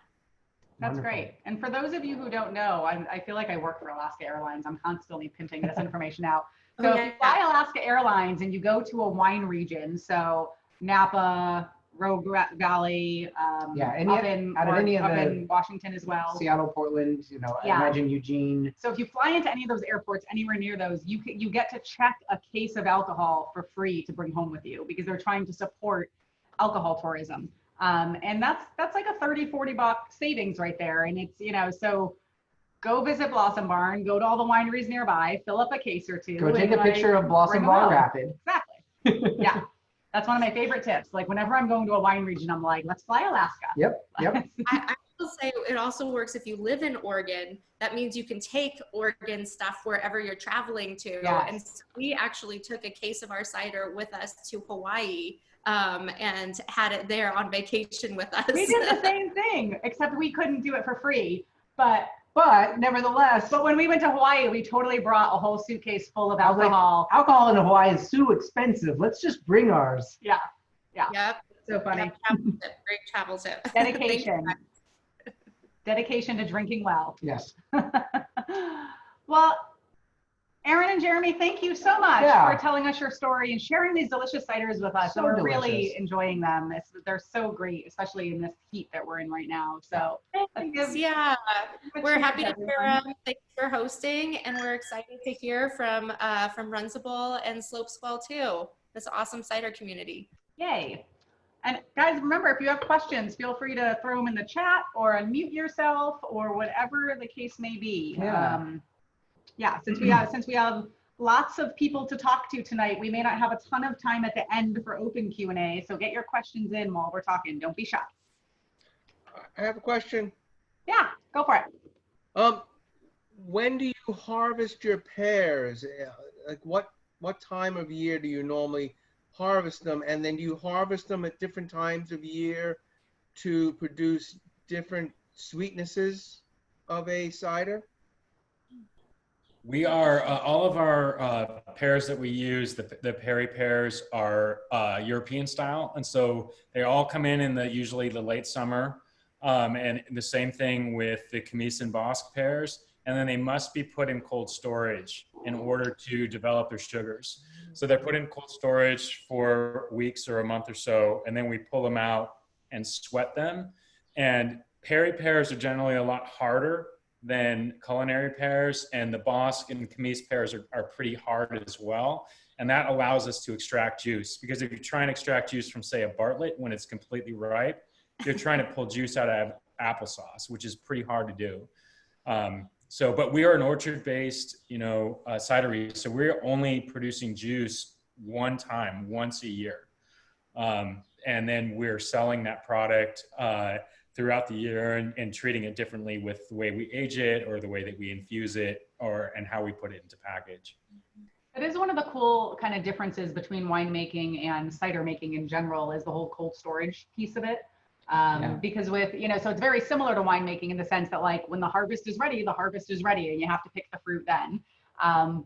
That's Wonderful. great. And for those of you who don't know, I feel like I work for Alaska Airlines. I'm constantly pinching this information out. So if you fly Alaska Airlines and you go to a wine region, so Napa, Rogue Valley, Out of up any of the in Washington as well. Seattle, Portland, I imagine Eugene. So if you fly into any of those airports, anywhere near those, you get to check a case of alcohol for free to bring home with you because they're trying to support alcohol tourism. And that's like a $30-40 savings right there. And it's, so go visit Blossom Barn, go to all the wineries nearby, fill up a case or two. Go take a picture of Blossom Bar Rapid. Exactly. Yeah. That's one of my favorite tips. Like whenever I'm going to a wine region, I'm like, let's fly Alaska. Yep. I will say it also works if you live in Oregon. That means you can take Oregon stuff wherever you're traveling to. Yes. And so we actually took a case of our cider with us to Hawaii and had it there on vacation with us. We did the same thing, except we couldn't do it for free. But nevertheless. when we went to Hawaii, we totally brought a whole suitcase full of alcohol. Alcohol in Hawaii is so expensive. Let's just bring ours. Yeah. Yep. So funny. Yep, great travel tip. Dedication. Dedication to drinking well. Yes. Well, Erin and Jeremy, thank you so much Yeah. for telling us your story and sharing these delicious ciders with us. So We're delicious. really enjoying them. They're so great, especially in this heat that we're in right now. So let's give Yeah, a we're cheers, happy to everyone. hear. Thanks for hosting, and we're excited to hear from Runcible and Slopeswell too. This awesome cider community. Yay. And guys, remember, if you have questions, feel free to throw them in the chat or unmute yourself or whatever the case may be. Yeah. Since we have lots of people to talk to tonight, we may not have a ton of time at the end for open Q&A. So get your questions in while we're talking. Don't be shy. I have a question. Yeah, go for it. When do you harvest your pears? Like what time of year do you normally harvest them? And then do you harvest them at different times of year to produce different sweetnesses of a cider? We are, all of our pears that we use, the Perry pears are European style. And so they all come in usually the late summer. And the same thing with the Camise and Bosque pears. And then they must be put in cold storage in order to develop their sugars. So they're put in cold storage for weeks or a month or so, and then we pull them out and sweat them. And Perry pears are generally a lot harder than culinary pears, and the Bosque and Camise pears are pretty hard as well. And that allows us to extract juice, because if you try and extract juice from, say, a Bartlett when it's completely ripe, you're trying to pull juice out of applesauce, which is pretty hard to do. But we are an orchard-based, cidery, so we're only producing juice once a year. And then we're selling that product throughout the year and treating it differently with the way we age it or the way that we infuse it and how we put it into package. It is one of the cool kind of differences between winemaking and cider making in general is the whole cold storage piece of it. Because with, so it's very similar to winemaking in the sense that like when the harvest is ready and you have to pick the fruit then.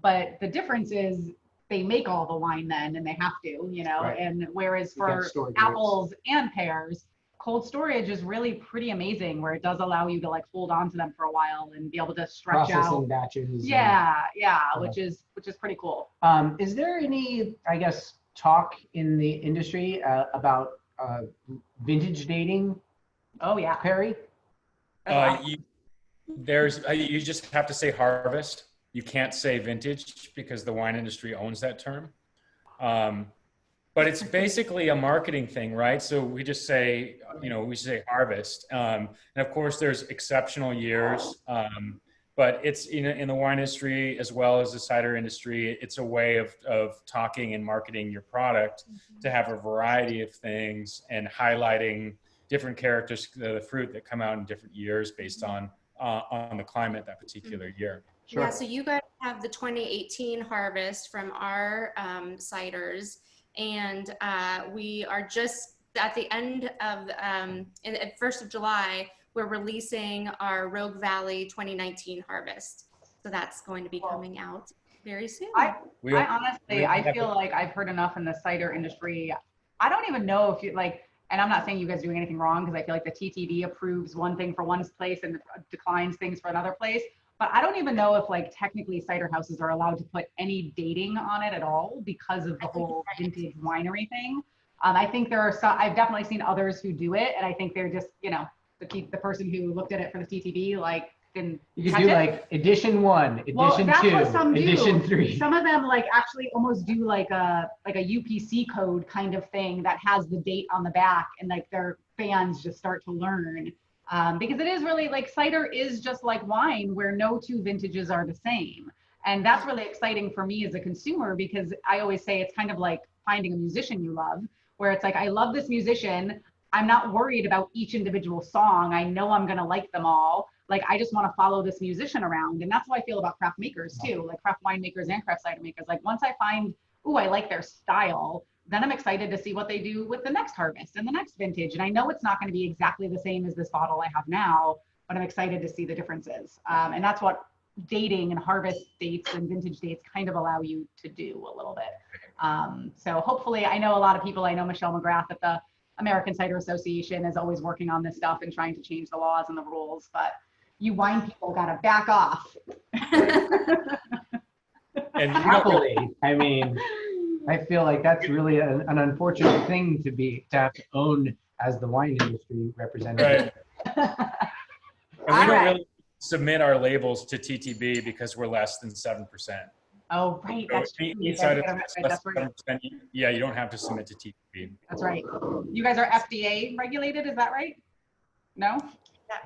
But the difference is they make all the wine then and they have to, Right. and whereas for apples and pears, cold storage is really pretty amazing where it does allow you to like hold on to them for a while and be able to stretch Processing out. batches. Which is pretty cool. Is there any, I guess, talk in the industry about vintage dating, Oh yeah. Perry? You just have to say harvest. You can't say vintage because the wine industry owns that term. But it's basically a marketing thing, right? So we just say, we say harvest. And of course there's exceptional years, but it's in the wine industry as well as the cider industry, it's a way of talking and marketing your product to have a variety of things and highlighting different characters of the fruit that come out in different years based on the climate that particular year. Sure. Yeah, so you guys have the 2018 harvest from our ciders, and we are just at the end of, at 1st of July, we're releasing our Rogue Valley 2019 harvest. So that's going to be coming out very soon. I honestly, I feel like I've heard enough in the cider industry. I don't even know if you like, and I'm not saying you guys are doing anything wrong, because I feel like the TTB approves one thing for one place and declines things for another place. But I don't even know if like technically cider houses are allowed to put any dating on it at all because of the whole vintage winery thing. I think there are some, I've definitely seen others who do it, and I think they're just, the person who looked at it for the TTB, like, didn't You can do like edition 1, edition 2, edition 3. Some of them like actually almost do like a UPC code kind of thing that has the date on the back, and like their fans just start to learn. Because it is really like cider is just like wine, where no two vintages are the same. And that's really exciting for me as a consumer, because I always say it's kind of like finding a musician you love, where it's like, I love this musician. I'm not worried about each individual song. I know I'm going to like them all. Like, I just want to follow this musician around. And that's how I feel about craft makers too, like craft winemakers and craft cider makers. Like, once I find, ooh, I like their style, then I'm excited to see what they do with the next harvest and the next vintage. And I know it's not going to be exactly the same as this bottle I have now, but I'm excited to see the differences. And that's what dating and harvest dates and vintage dates kind of allow you to do a little bit. So hopefully, I know a lot of people, I know Michelle McGrath at the American Cider Association is always working on this stuff and trying to change the laws and the rules, but you wine people gotta back off. And happily, I mean, I feel like that's really an unfortunate thing to have to own as the wine industry representative. Right. And we don't really submit our labels to TTB because we're less than 7%. Oh, right. That's true. Yeah, you don't have to submit to TTB. That's right. You guys are FDA regulated, is that right? No?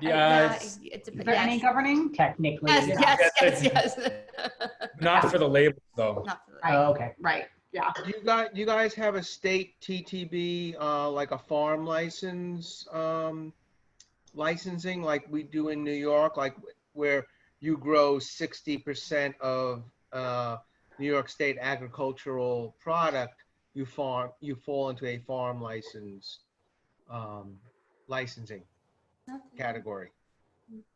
Yeah. Is there any governing? Technically. Yes. Not for the labels, though. Not for the Right. Oh, okay. Right. Yeah. Do you guys have a state TTB, like a farm license, licensing like we do in New York, like where you grow 60% of New York State agricultural product, you fall into a farm license licensing category.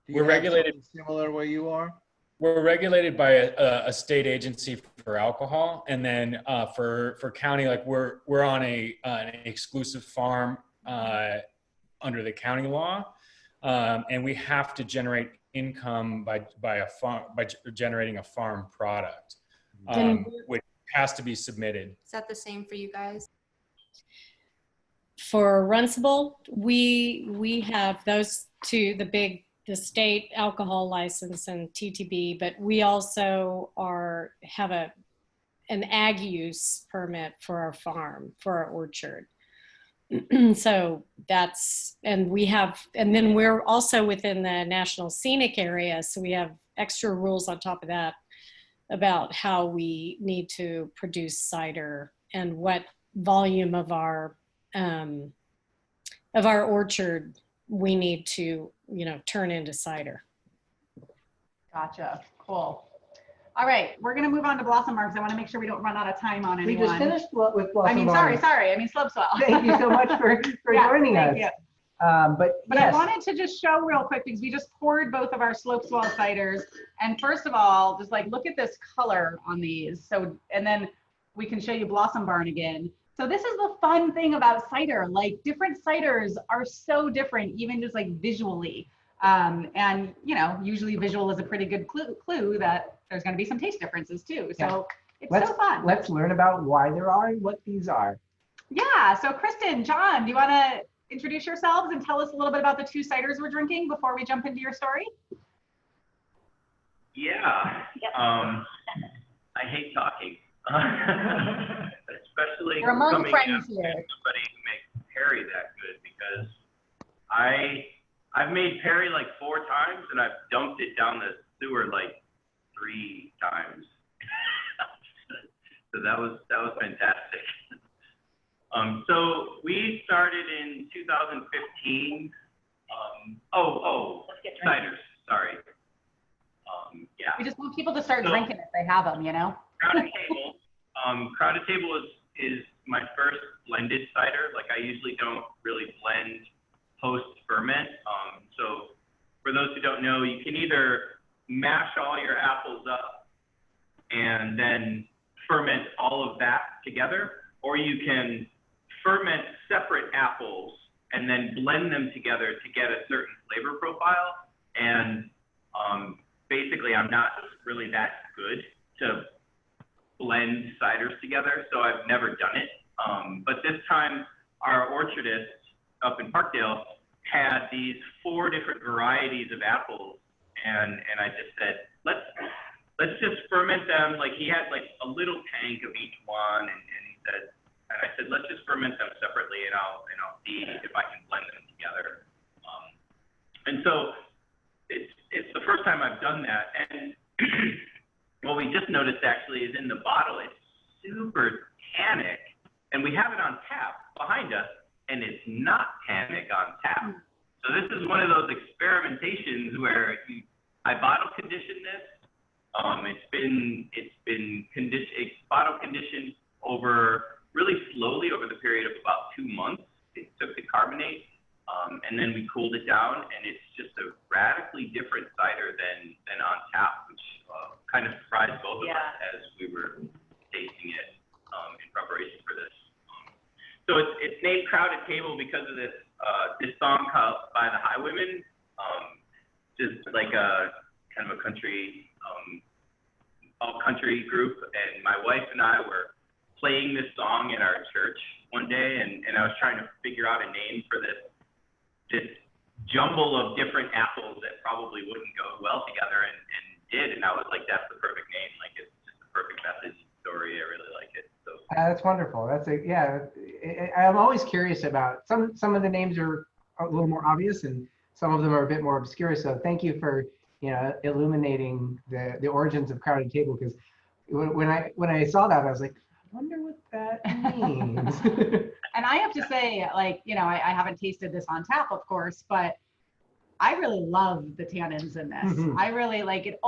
We're regulated similar where you are. We're regulated by a state agency for alcohol, and then for county, like we're on an exclusive farm under the county law, and we have to generate income by generating a farm product, which has to be submitted. Is that the same for you guys? For Runcible, we have those two, the state alcohol license and TTB, but we also have an ag use permit for our farm, for our orchard. So and then we're also within the National Scenic Area, so we have extra rules on top of that about how we need to produce cider and what volume of our orchard we need to, turn into cider. Gotcha. Cool. All right, we're gonna move on to Blossom Bar because I want to make sure we don't run out of time on anyone. We just finished with Blossom Bar. Sorry. I mean Slopeswell. Thank you so much for joining us. You. But I yes. wanted to just show real quick, because we just poured both of our Slopeswell ciders, and first of all, just like look at this color on these. So, and then we can show you Blossom Barn again. So this is the fun thing about cider. Like, different ciders are so different, even just like visually. And usually visual is a pretty good clue that there's going to be some taste differences too. So it's so fun. Let's learn about why there are and what these are. Yeah, so Kristyn, John, do you want to introduce yourselves and tell us a little bit about the 2 ciders we're drinking before we jump into your story? Yeah. I hate talking, especially You're among coming friends after here. somebody who makes Perry that good, because I've made Perry like 4 times and I've dumped it down the sewer like 3 times. So that was fantastic. So we started in 2015. Ciders, sorry. Yeah. We just want people to start drinking if they have them, you know? Crowded Table. Crowded Table is my first blended cider. Like, I usually don't really blend post ferment. So for those who don't know, you can either mash all your apples up and then ferment all of that together, or you can ferment separate apples and then blend them together to get a certain flavor profile. And basically, I'm not really that good to blend ciders together, so I've never done it. But this time, our orchardist up in Parkdale had these 4 different varieties of apples, and I just said, let's just ferment them. Like, he had like a little tank of each one, and I said, let's just ferment them separately, and I'll see if I can blend them together. And so it's the first time I've done that, and what we just noticed actually is in the bottle it's super tannic, and we have it on tap behind us, and it's not tannic on tap. So this is one of those experimentations where I bottle conditioned this. It's been bottle conditioned really slowly over the period of about 2 months. It took to carbonate. And then we cooled it down, and it's just a radically different cider than on tap, which kind of surprised both of us as we were tasting it in preparation for this. So it's named Crowded Table because of this song by the Highwomen, just like a kind of a country, all country group. And my wife and I were playing this song in our church one day, and I was trying to figure out a name for this jumble of different apples that probably wouldn't go well together, and did, and I was like, that's the perfect name. Like, it's just the perfect message story. I really like it. So That's wonderful. I'm always curious about some of the names are a little more obvious, and some of them are a bit more obscure. So thank you for illuminating the origins of Crowded Table, because when I saw that, I was like, I wonder what that means. And I have to say, like, I haven't tasted this on tap, of course, but I really love the tannins in this. Mm-hmm. I really like it. It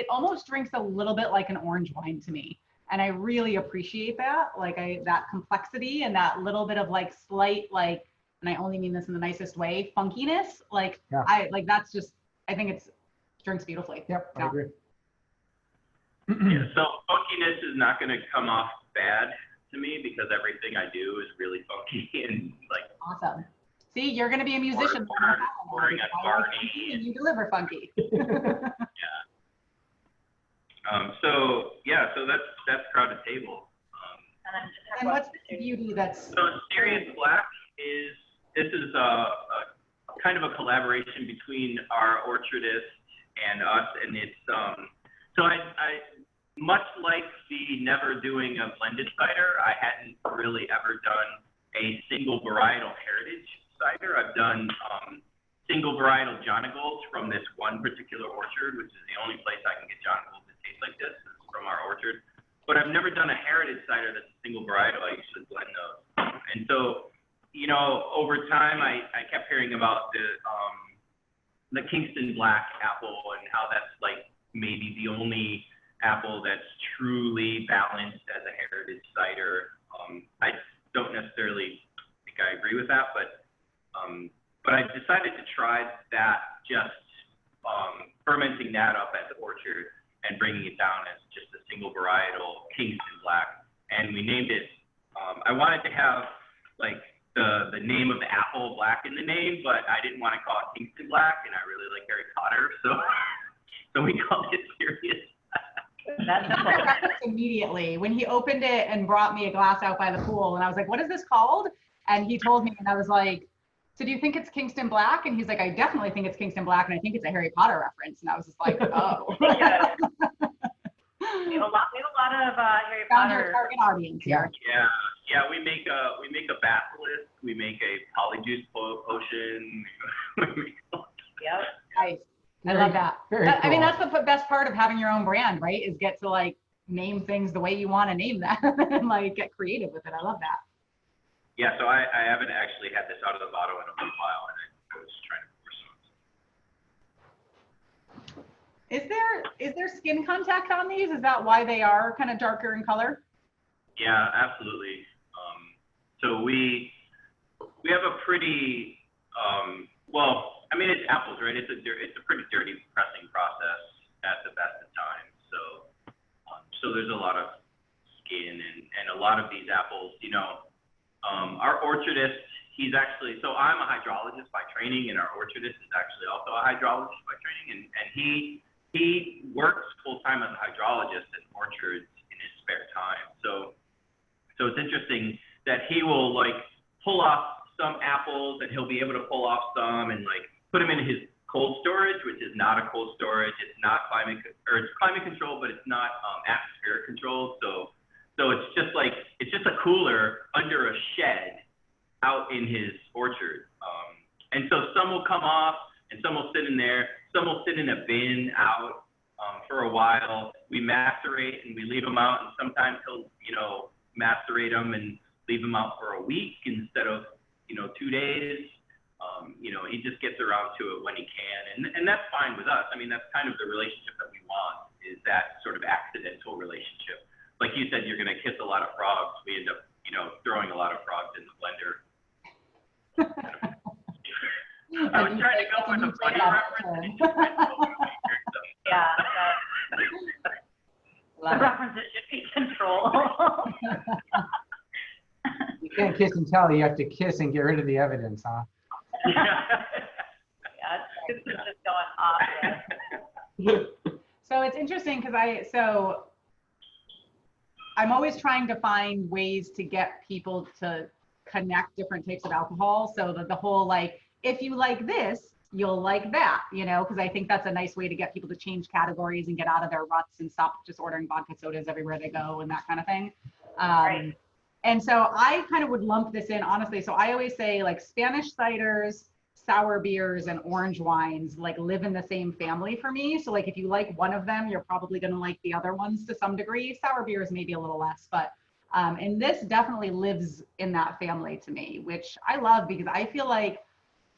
almost drinks a little bit like an orange wine to me. And I really appreciate that. Like, that complexity and that little bit of like slight, like, and I only mean this in the nicest way, funkiness. Like, yeah. I think it drinks beautifully. Yep, I agree. Yeah, so funkiness is not going to come off bad to me, because everything I do is really funky and like. Awesome. See, you're going to be a musician. Wearing a Barney. And you deliver funky. Yeah. So that's Crowded Table. And what's the beauty that's? So Serious Black is a kind of a collaboration between our orchardist and us, and it's so I much like the never doing a blended cider, I hadn't really ever done a single varietal heritage cider. I've done single varietal Jana Golds from this one particular orchard, which is the only place I can get Jana Golds that taste like this, is from our orchard. But I've never done a heritage cider that's a single varietal. I usually blend those. And so, over time, I kept hearing about the Kingston Black apple and how that's like maybe the only apple that's truly balanced as a heritage cider. I don't necessarily think I agree with that, but I decided to try that, just fermenting that up at the orchard and bringing it down as just a single varietal Kingston Black. And we named it, I wanted to have like the name of the apple Black in the name, but I didn't want to call it Kingston Black, and I really like Harry Potter, so we called it Serious Black. Immediately when he opened it and brought me a glass out by the pool, and I was like, what is this called? And he told me, and I was like, so do you think it's Kingston Black? And he's like, I definitely think it's Kingston Black, and I think it's a Harry Potter reference. And I was just like, oh. We have a lot of Harry Found your Potter. target audience here. Yeah, we make a basilisk, we make a polyjuice potion. Yep. Nice. I love that. Very I mean, cool. that's the best part of having your own brand, right? Is get to like name things the way you want to name them and like get creative with it. I love that. Yeah, so I haven't actually had this out of the bottle in a little while, and I was trying to pour some. Is there skin contact on these? Is that why they are kind of darker in color? Yeah, absolutely. So we have a pretty well, I mean, it's apples, right? It's a pretty dirty pressing process at the best of times. So there's a lot of skin and a lot of these apples, you know. Our orchardist, he's actually, so I'm a hydrologist by training, and our orchardist is actually also a hydrologist by training, and he works full time as a hydrologist in orchards in his spare time. So it's interesting that he will like pull off some apples, and he'll be able to pull off some and like put them in his cold storage, which is not a cold storage. It's not it's climate controlled, but it's not atmospheric controlled. So it's just a cooler under a shed out in his orchard. And so some will come off and some will sit in there. Some will sit in a bin out for a while. We macerate and we leave them out, and sometimes he'll, you know, macerate them and leave them out for a week instead of, 2 days. You know, he just gets around to it when he can, and that's fine with us. I mean, that's kind of the relationship that we want, is that sort of accidental relationship. Like you said, you're going to kiss a lot of frogs. We end up, throwing a lot of frogs in the blender. I was trying to go for the funny reference. Yeah. The references should be controlled. You can't kiss and tell. You have to kiss and get rid of the evidence, huh? Yeah, it's just going off there. So it's interesting because I'm always trying to find ways to get people to connect different types of alcohol. So the whole like, if you like this, you'll like that, because I think that's a nice way to get people to change categories and get out of their ruts and stop just ordering vodka sodas everywhere they go and that kind of thing. Right. And so I kind of would lump this in, honestly. So I always say like Spanish ciders, sour beers, and orange wines like live in the same family for me. So like if you like one of them, you're probably going to like the other ones to some degree. Sour beers maybe a little less, but and this definitely lives in that family to me, which I love because I feel like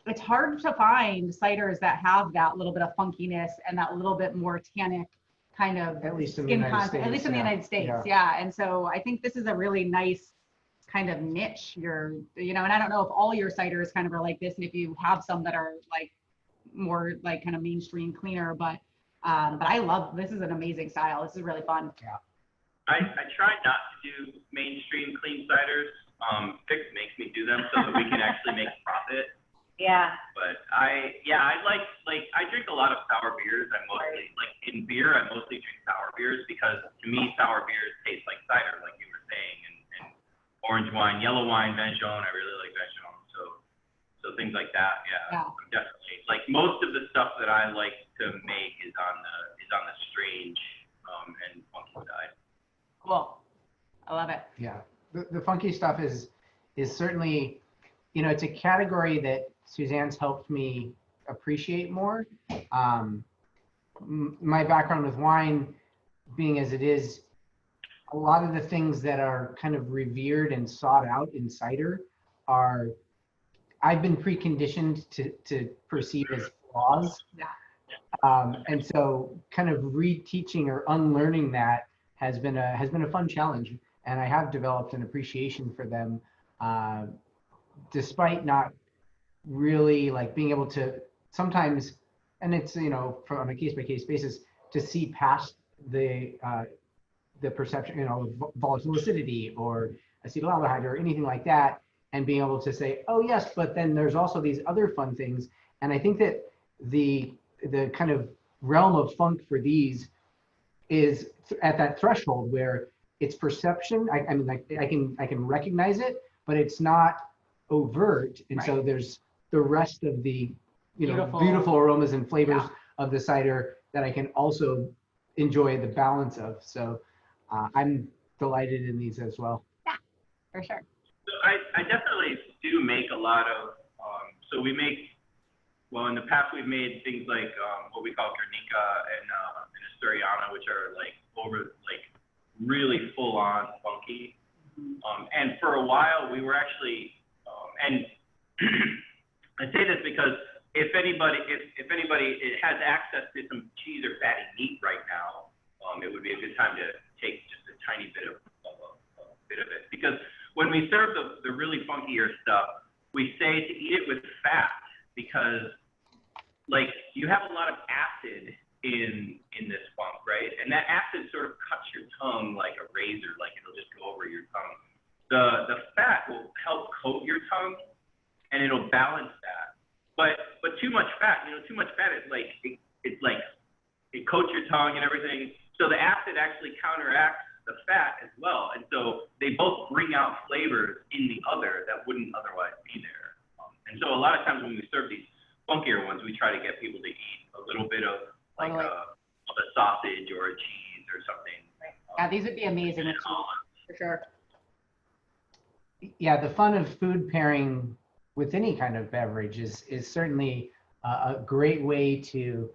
it's hard to find ciders that have that little bit of funkiness and that little bit more tannic kind of At least in the skin United content, States. at least in the United States. Yeah. And so I think this is a really nice kind of niche. And I don't know if all your ciders kind of are like this, and if you have some that are like more like kind of mainstream cleaner, but I love, this is an amazing style. This is really fun. Yeah. I try not to do mainstream clean ciders. Fix makes me do them so that we can actually make profit. Yeah. But I drink a lot of sour beers. I mostly in beer. I mostly drink sour beers because to me sour beers taste like cider, like you were saying, and orange wine, yellow wine, vin jaune. I really like vin jaune. So things like that. Yeah. Definitely. Like most of the stuff that I like to make is on the strange and funky side. Cool. I love it. Yeah. The funky stuff is certainly, it's a category that Suzanne's helped me appreciate more. My background with wine being as it is, a lot of the things that are kind of revered and sought out in cider I've been preconditioned to perceive as flaws. Yeah. And so kind of reteaching or unlearning that has been a fun challenge. And I have developed an appreciation for them, despite not really like being able to sometimes, and it's, from a case-by-case basis, to see past the perception, volatile acidity or acetaldehyde or anything like that, and being able to say, oh yes, but then there's also these other fun things. And I think that the kind of realm of funk for these is at that threshold where it's perception. I mean, I can recognize it, but it's not overt. And so there's the rest of the, beautiful aromas and flavors of the cider that I can also enjoy the balance of. So I'm delighted in these as well. Yeah, for sure. So I definitely do make a lot of, so we make, well, in the past we've made things like what we call Guernica and Asturiana, which are really full on funky. And for a while we were actually, and I say this because if anybody has access to some cheese or fatty meat right now, it would be a good time to take just a tiny bit of it. Because when we serve the really funkier stuff, we say to eat it with fat, because like you have a lot of acid in this funk, right? And that acid sort of cuts your tongue like a razor, like it'll just go over your tongue. The fat will help coat your tongue and it'll balance that. But too much fat, too much fat is like, it coats your tongue and everything. So the acid actually counteracts the fat as well. And so they both bring out flavors in the other that wouldn't otherwise be there. And so a lot of times when we serve these funkier ones, we try to get people to eat a little bit of like a sausage or a cheese or something. Right. Yeah, these would be amazing for sure. Yeah, the fun of food pairing with any kind of beverage is certainly a great way to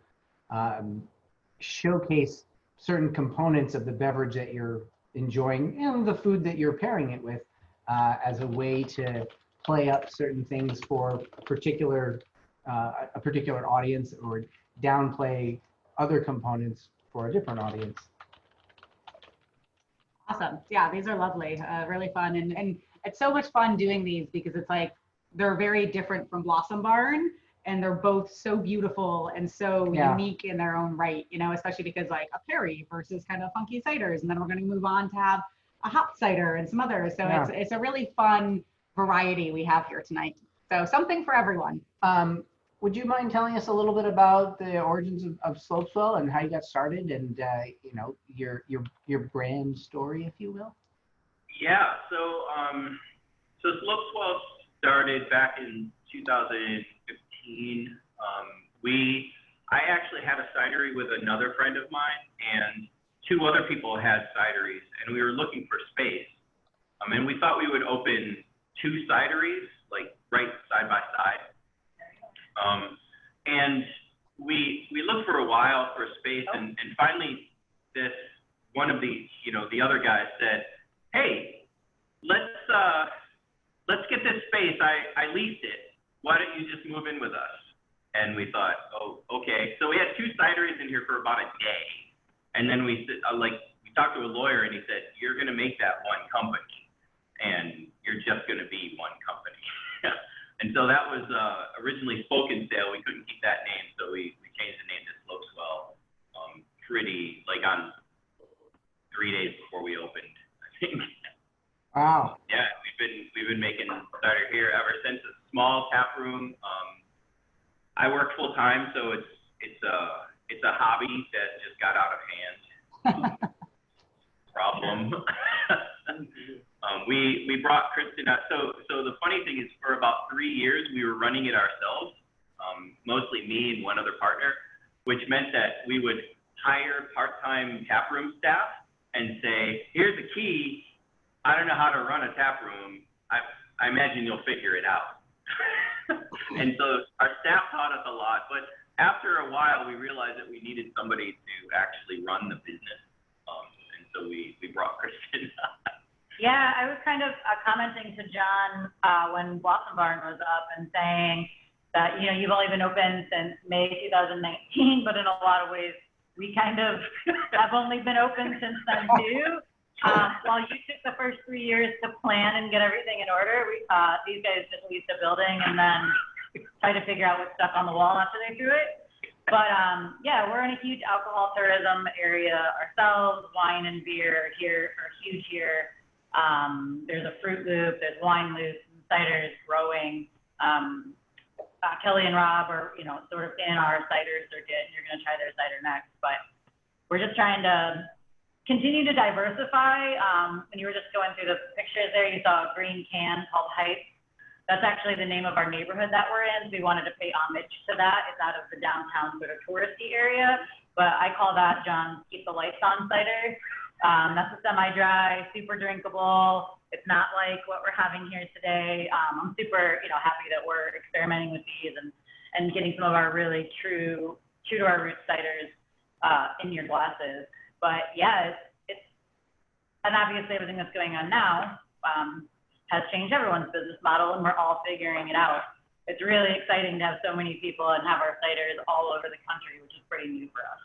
showcase certain components of the beverage that you're enjoying and the food that you're pairing it with as a way to play up certain things for a particular audience or downplay other components for a different audience. Awesome. Yeah, these are lovely, really fun. And it's so much fun doing these because it's like, they're very different from Blossom Barn, and they're both so beautiful and so unique in their own right, especially because like a Perry versus kind of funky ciders. And then we're going to move on to have a hop cider and some others. So it's a really fun variety we have here tonight. So something for everyone. Would you mind telling us a little bit about the origins of Slopeswell and how you got started and, your brand story, if you will? Yeah, so Slopeswell started back in 2015. I actually had a cidery with another friend of mine, and two other people had cideries, and we were looking for space. And we thought we would open two cideries, like right side by side. And we looked for a while for a space, and finally one of the other guys said, "Hey, let's get this space. I leased it. Why don't you just move in with us?" And we thought, oh, okay. So we had two cideries in here for about a day. And then we talked to a lawyer, and he said, "You're going to make that one company, and you're just going to be one company." And so that was originally Spoken Sale. We couldn't keep that name, so we changed the name to Slopeswell on 3 days before we opened, I think. Wow. Yeah, we've been making cider here ever since. A small tap room. I work full time, so it's a hobby that just got out of hand. Problem. We brought Kristyn out. So the funny thing is, for about 3 years we were running it ourselves, mostly me and one other partner, which meant that we would hire part-time tap room staff and say, "Here's the key. I don't know how to run a tap room. I imagine you'll figure it out." And so our staff taught us a lot, but after a while we realized that we needed somebody to actually run the business. And so we brought Kristyn. Yeah, I was kind of commenting to John when Blossom Barn was up and saying that, you've only been open since May 2019, but in a lot of ways, we kind of have only been open since then too. While you took the first 3 years to plan and get everything in order, these guys just leased a building and then tried to figure out what stuck on the wall after they threw it. But yeah, we're in a huge alcohol tourism area ourselves. Wine and beer here are huge here. There's a fruit loop, there's wine loops, and ciders growing. Kelly and Rob are, sort of in our cider circuit. You're going to try their cider next, but we're just trying to continue to diversify. When you were just going through the pictures there, you saw a green can called Heights. That's actually the name of our neighborhood that we're in. So we wanted to pay homage to that. It's out of the downtown sort of touristy area, but I call that John's Keep the Lights On cider. That's a semi-dry, super drinkable. It's not like what we're having here today. I'm super, happy that we're experimenting with these and getting some of our really true to our roots ciders in your glasses. But yeah, it's and obviously everything that's going on now has changed everyone's business model, and we're all figuring it out. It's really exciting to have so many people and have our ciders all over the country, which is pretty new for us.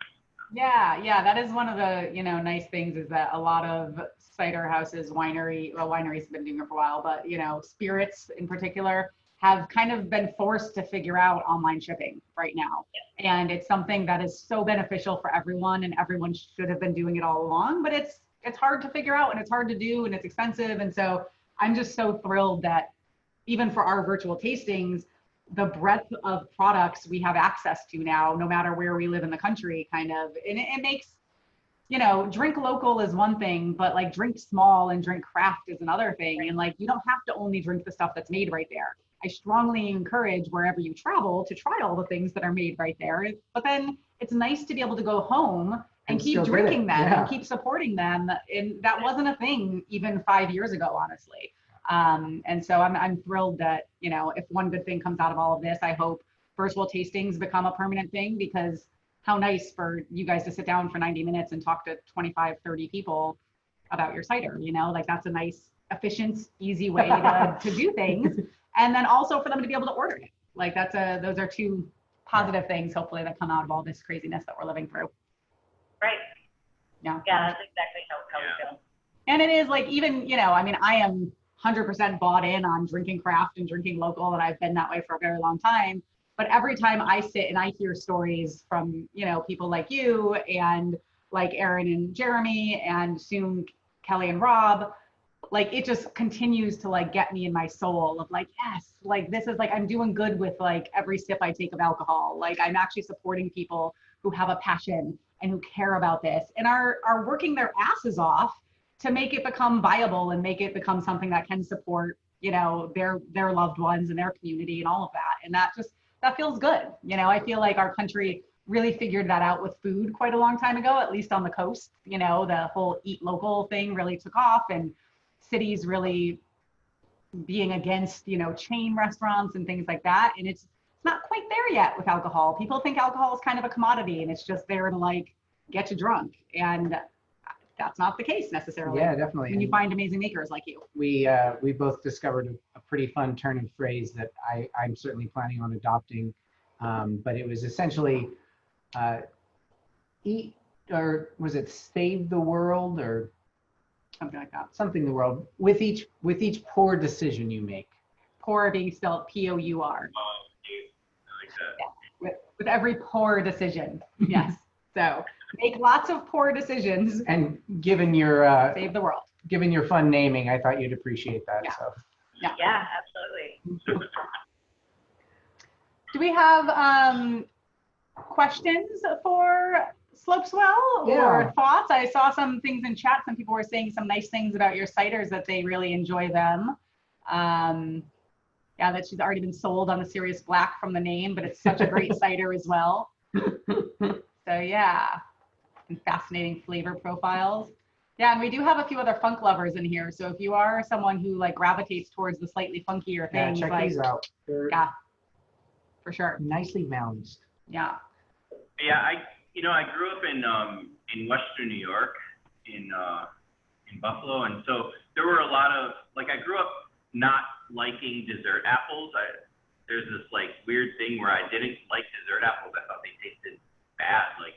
Yeah, that is one of the nice things is that a lot of cider houses, wineries have been doing it for a while, but spirits in particular have kind of been forced to figure out online shipping right now. And it's something that is so beneficial for everyone, and everyone should have been doing it all along, but it's hard to figure out, and it's hard to do, and it's expensive. And so I'm just so thrilled that even for our virtual tastings, the breadth of products we have access to now, no matter where we live in the country, kind of, and it makes, drink local is one thing, but like drink small and drink craft is another thing. And like, you don't have to only drink the stuff that's made right there. I strongly encourage wherever you travel to try all the things that are made right there. But then it's nice to be able to go home and keep drinking them and keep supporting them. And that wasn't a thing even 5 years ago, honestly. And so I'm thrilled that, if one good thing comes out of all of this, I hope virtual tastings become a permanent thing, because how nice for you guys to sit down for 90 minutes and talk to 25, 30 people about your cider, like that's a nice, efficient, easy way to do things. And then also for them to be able to order it. Like those are two positive things, hopefully, that come out of all this craziness that we're living through. Right. Yeah. Yeah, that's exactly how we feel. And it is like, even, I am 100% bought in on drinking craft and drinking local, and I've been that way for a very long time. But every time I sit and I hear stories from, people like you and like Erin and Jeremy and soon Kelly and Rob, like it just continues to like get me in my soul of like, yes, like this is like, I'm doing good with like every sip I take of alcohol. Like I'm actually supporting people who have a passion and who care about this and are working their asses off to make it become viable and make it become something that can support, their loved ones and their community and all of that. And that feels good. I feel like our country really figured that out with food quite a long time ago, at least on the coast. The whole eat local thing really took off, and cities really being against, chain restaurants and things like that. And it's not quite there yet with alcohol. People think alcohol is kind of a commodity and it's just there to like get you drunk. And that's not the case necessarily. Yeah, definitely. When you find amazing makers like you. We both discovered a pretty fun turn of phrase that I'm certainly planning on adopting. But it was essentially eat, or was it save the world, or something like that. Something the world with each poor decision you make. Poor being spelled P-O-U-R. Oh, I like that. Yeah. With every poor decision. Yes. So make lots of poor decisions. And given your save the world. Given your fun naming, I thought you'd appreciate that. Yeah. So. Yeah, absolutely. Do we have questions for Slopeswell or thoughts? I saw some things in chat. Some people were saying some nice things about your ciders, that they really enjoy them. Yeah, that she's already been sold on the Sirius Black from the name, but it's such a great cider as well. So yeah, and fascinating flavor profiles. Yeah, and we do have a few other funk lovers in here. So if you are someone who like gravitates towards the slightly funkier things, check like, these out. Yeah, for sure. Nicely balanced. Yeah. Yeah, I grew up in Western New York, in Buffalo, and so there were a lot of, like, I grew up not liking dessert apples. There's this like weird thing where I didn't like dessert apples. I thought they tasted bad. Like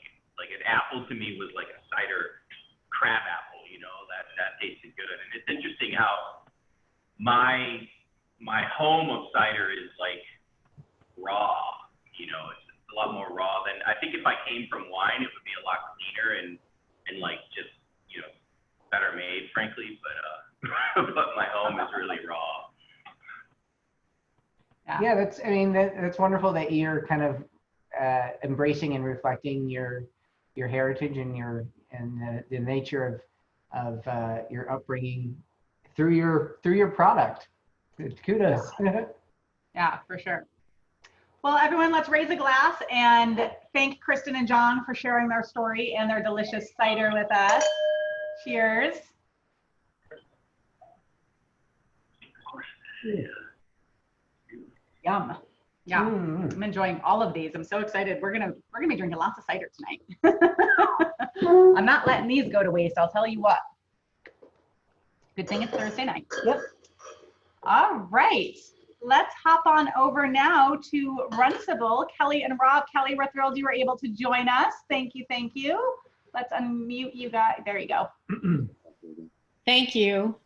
an apple to me was like a cider crab apple, that tasted good. And it's interesting how my home of cider is like raw. It's a lot more raw than, I think if I came from wine, it would be a lot cleaner and like just better made, frankly. But but my home is really raw. Yeah, that's wonderful that you're kind of embracing and reflecting your your heritage and the nature of your upbringing through your product. Kudos. Yeah, for sure. Well, everyone, let's raise a glass and thank Kristyn and John for sharing their story and their delicious cider with us. Cheers. Yum. Yeah, I'm enjoying all of these. I'm so excited. We're gonna be drinking lots of cider tonight. I'm not letting these go to waste. I'll tell you what. Good thing it's Thursday night. Yep. All right. Let's hop on over now to Runcible. Kelly and Rob. Kelly, we're thrilled you were able to join us. Thank you. Thank you. Let's unmute you guys. There you go. Thank you.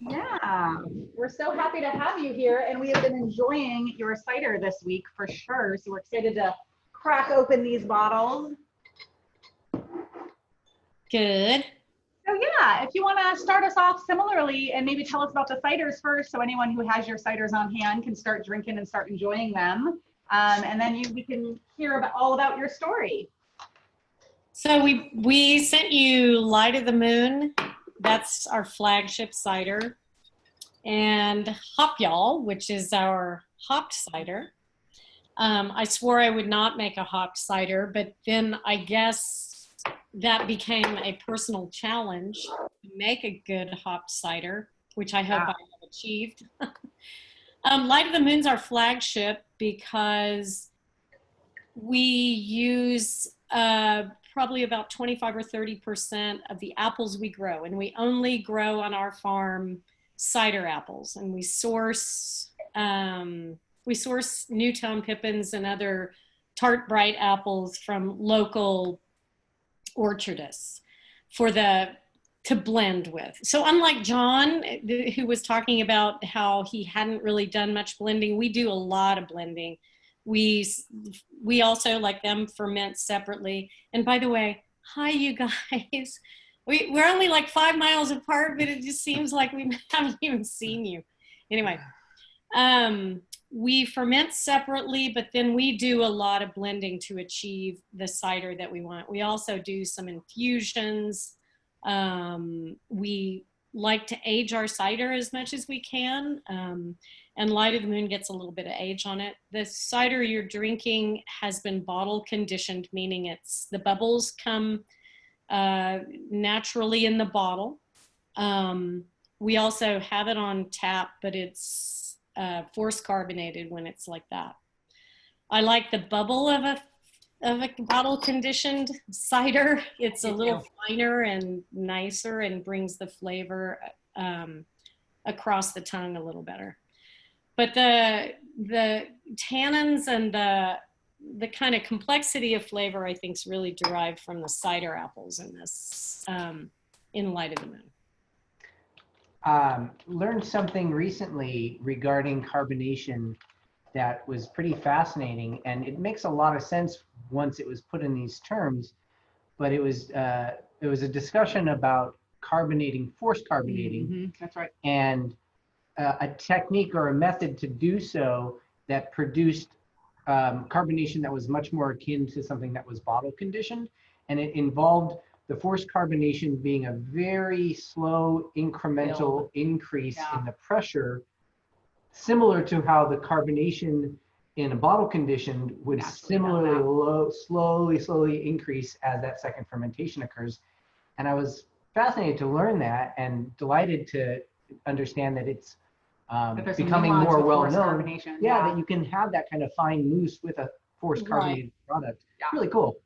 Yeah, we're so happy to have you here, and we have been enjoying your cider this week for sure. So we're excited to crack open these bottles. Good. So yeah, if you want to start us off similarly and maybe tell us about the ciders first, so anyone who has your ciders on hand can start drinking and start enjoying them, and then we can hear all about your story. So we sent you Light of the Moon. That's our flagship cider. And Hop Y'all, which is our hopped cider. I swore I would not make a hopped cider, but then I guess that became a personal challenge to make a good hopped cider, which I hope I have achieved. Light of the Moon's our flagship because we use probably about 25 or 30% of the apples we grow, and we only grow on our farm cider apples, and we source Newtown Pippins and other tart bright apples from local orchardists to blend with. So unlike John, who was talking about how he hadn't really done much blending, we do a lot of blending. We also, like them, ferment separately. And by the way, hi you guys. We're only like 5 miles apart, but it just seems like we haven't even seen you. Anyway, we ferment separately, but then we do a lot of blending to achieve the cider that we want. We also do some infusions. We like to age our cider as much as we can. And Light of the Moon gets a little bit of age on it. The cider you're drinking has been bottle conditioned, meaning the bubbles come naturally in the bottle. We also have it on tap, but it's force carbonated when it's like that. I like the bubble of a bottle conditioned cider. It's a little finer and nicer and brings the flavor across the tongue a little better. But the tannins and the kind of complexity of flavor, I think, is really derived from the cider apples in this, in Light of the Moon. Learned something recently regarding carbonation that was pretty fascinating, and it makes a lot of sense once it was put in these terms. But it was a discussion about carbonating, force carbonating. Mm-hmm. That's right. And a technique or a method to do so that produced carbonation that was much more akin to something that was bottle conditioned. And it involved the forced carbonation being a very slow incremental increase in the pressure, similar to how the carbonation in a bottle conditioned would similarly slowly increase as that second fermentation occurs. And I was fascinated to learn that and delighted to understand that it's becoming more well known. That you can have that kind of fine mousse with a forced carbonated product. Really cool.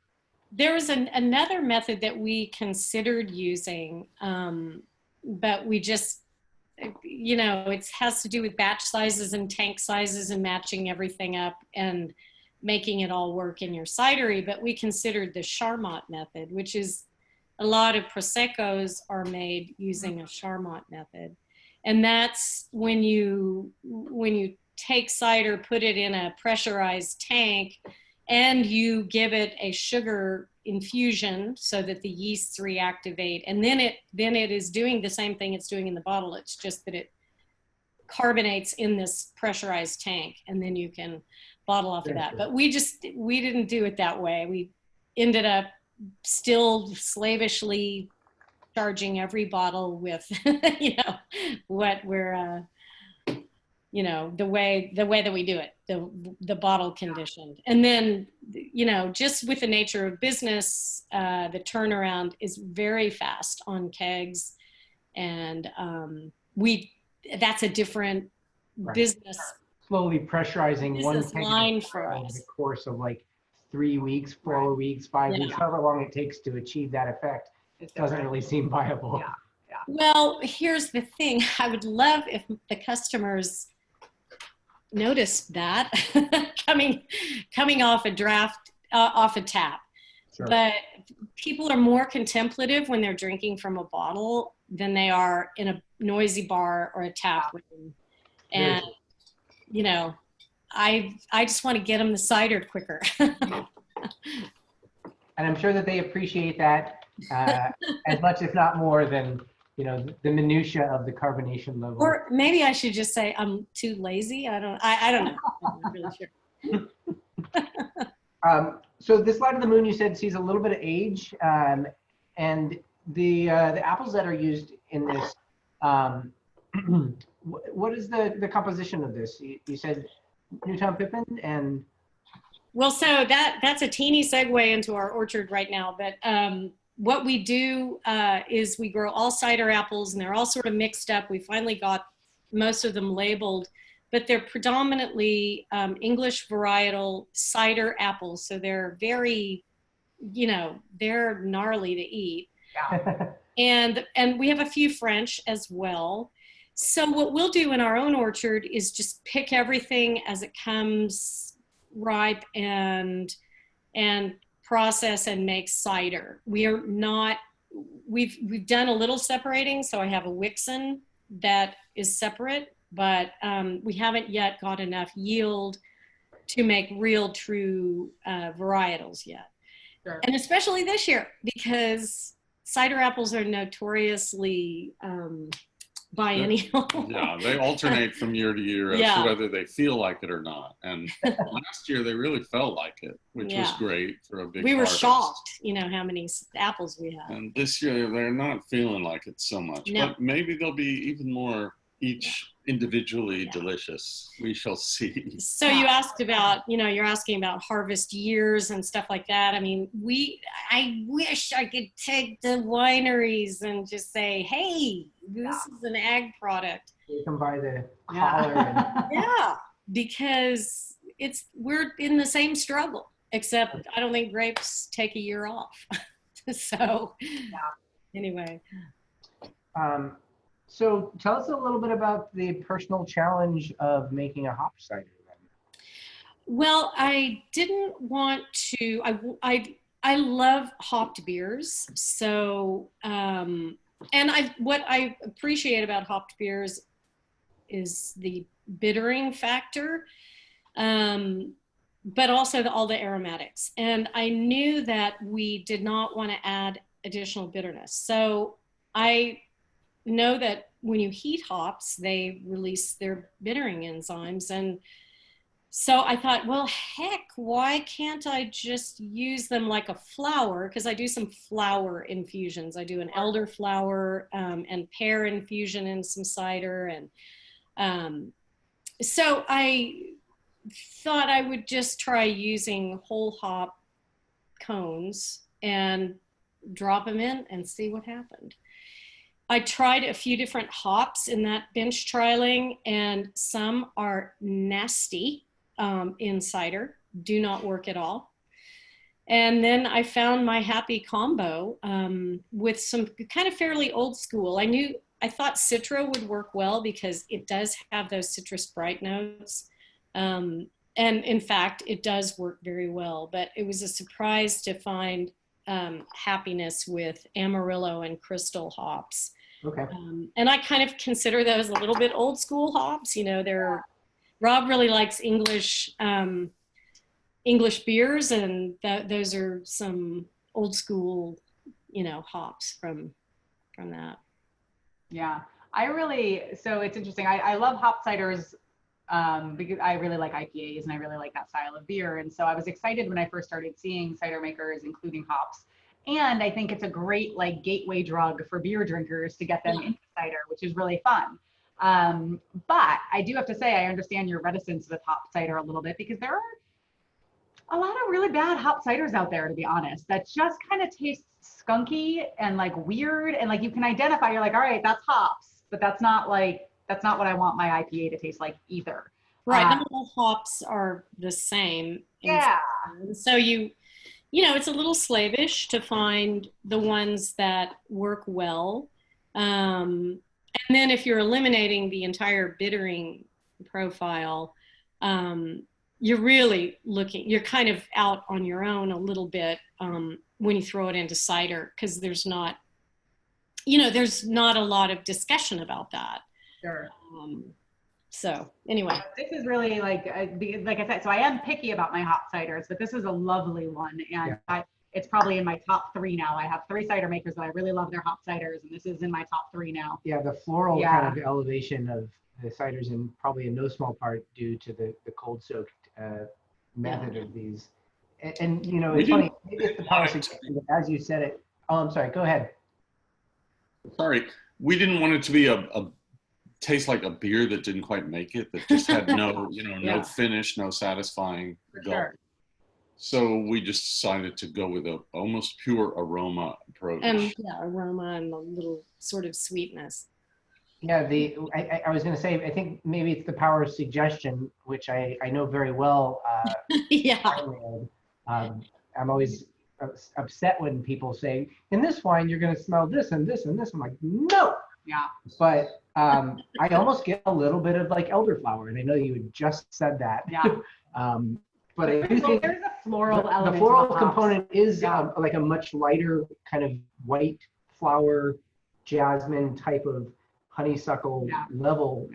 There's another method that we considered using, but we just, it has to do with batch sizes and tank sizes and matching everything up and making it all work in your cidery. But we considered the Charmat method, which is a lot of Proseccos are made using a Charmat method. And that's when you take cider, put it in a pressurized tank, and you give it a sugar infusion so that the yeasts reactivate. And then it is doing the same thing it's doing in the bottle. It's just that it carbonates in this pressurized tank, and then you can bottle off of that. But we didn't do it that way. We ended up still slavishly charging every bottle with, you know, what we're, you know, the way that we do it, the bottle conditioned. And then, you know, just with the nature of business, the turnaround is very fast on kegs. And that's a different business. Slowly pressurizing one Business keg line for over us. the course of like 3 weeks, 4 weeks, 5 Yeah. weeks, however long it takes to achieve that effect. It doesn't really seem viable. Yeah. Well, here's the thing. I would love if the customers noticed that coming off a draft, off a tap. Sure. But people are more contemplative when they're drinking from a bottle than they are in a noisy bar or a tap room. And, you know, I just want to get them the cider quicker. And I'm sure that they appreciate that as much, if not more, than, you know, the minutia of the carbonation level. Or maybe I should just say I'm too lazy. I don't know. I'm not really sure. So this Light of the Moon, you said, sees a little bit of age, and the apples that are used in this. What is the composition of this? You said Newtown Pippin and. Well, so that's a teeny segue into our orchard right now, but what we do is we grow all cider apples, and they're all sort of mixed up. We finally got most of them labeled, but they're predominantly English varietal cider apples. So they're very, you know, they're gnarly to eat. Yeah. And we have a few French as well. So what we'll do in our own orchard is just pick everything as it comes ripe and process and make cider. We've done a little separating. So I have a Wixon that is separate, but we haven't yet got enough yield to make real true varietals yet. Sure. And especially this year, because cider apples are notoriously biennial. Yeah, they alternate from year to year as to whether they feel like it or not. And last year they really felt like it, which was great for a big We were harvest. shocked, you know, how many apples we had. And this year they're not feeling like it so much. No. But maybe they'll be even more each individually delicious. We shall see. So you asked about, you know, you're asking about harvest years and stuff like that. I mean, I wish I could take the wineries and just say, hey, this is an ag product. You can buy the collar. And Yeah, because we're in the same struggle, except I don't think grapes take a year off. So anyway. So tell us a little bit about the personal challenge of making a hop cider. Well, I didn't want to, I love hopped beers. So, what I appreciate about hopped beers is the bittering factor, but also all the aromatics. And I knew that we did not want to add additional bitterness. So I know that when you heat hops, they release their bittering enzymes. And so I thought, well, heck, why can't I just use them like a flower? Because I do some flower infusions. I do an elderflower and pear infusion in some cider. And so I thought I would just try using whole hop cones and drop them in and see what happened. I tried a few different hops in that bench trialing, and some are nasty in cider, do not work at all. And then I found my happy combo with some kind of fairly old school. I thought Citra would work well because it does have those citrus bright notes. And in fact, it does work very well, but it was a surprise to find happiness with Amarillo and Crystal hops. Okay. And I kind of consider those a little bit old school hops. You know, Rob really likes English beers, and those are some old school, you know, hops from that. Yeah, so it's interesting. I love hop ciders because I really like IPAs and I really like that style of beer. And so I was excited when I first started seeing cider makers including hops. And I think it's a great like gateway drug for beer drinkers to get them into cider, which is really fun. But I do have to say, I understand your reticence with hop cider a little bit, because there are a lot of really bad hop ciders out there, to be honest, that just kind of taste skunky and like weird. And like you can identify, you're like, all right, that's hops, but that's not what I want my IPA to taste like either. Right. Not all hops are the same. Yeah. And so you know, it's a little slavish to find the ones that work well. And then if you're eliminating the entire bittering profile, you're really you're kind of out on your own a little bit when you throw it into cider, because there's not a lot of discussion about that. Sure. So anyway, this is really like I said, so I am picky about my hop ciders, but this is a lovely one, and it's probably in my top 3 now. I have 3 cider makers that I really love their hop ciders, and this is in my top 3 now. Yeah, the floral kind of elevation of the ciders, and probably in no small part due to the cold soaked method of these. And you know, it's funny, maybe it's the policy, as you said it. Oh, I'm sorry, go ahead. Sorry, we didn't want it to be a taste like a beer that didn't quite make it, that just had no, no finish, no satisfying gulp. Sure. So we just decided to go with a almost pure aroma approach. And aroma and a little sort of sweetness. Yeah, I was going to say, I think maybe it's the power of suggestion, which I know very well. I'm always upset when people say, in this wine, you're going to smell this and this and this. I'm like, no. Yeah. But I almost get a little bit of like elderflower, and I know you had just said that. Yeah. But I do think there's a floral element. The floral component is like a much lighter kind of white flower, jasmine type of honeysuckle level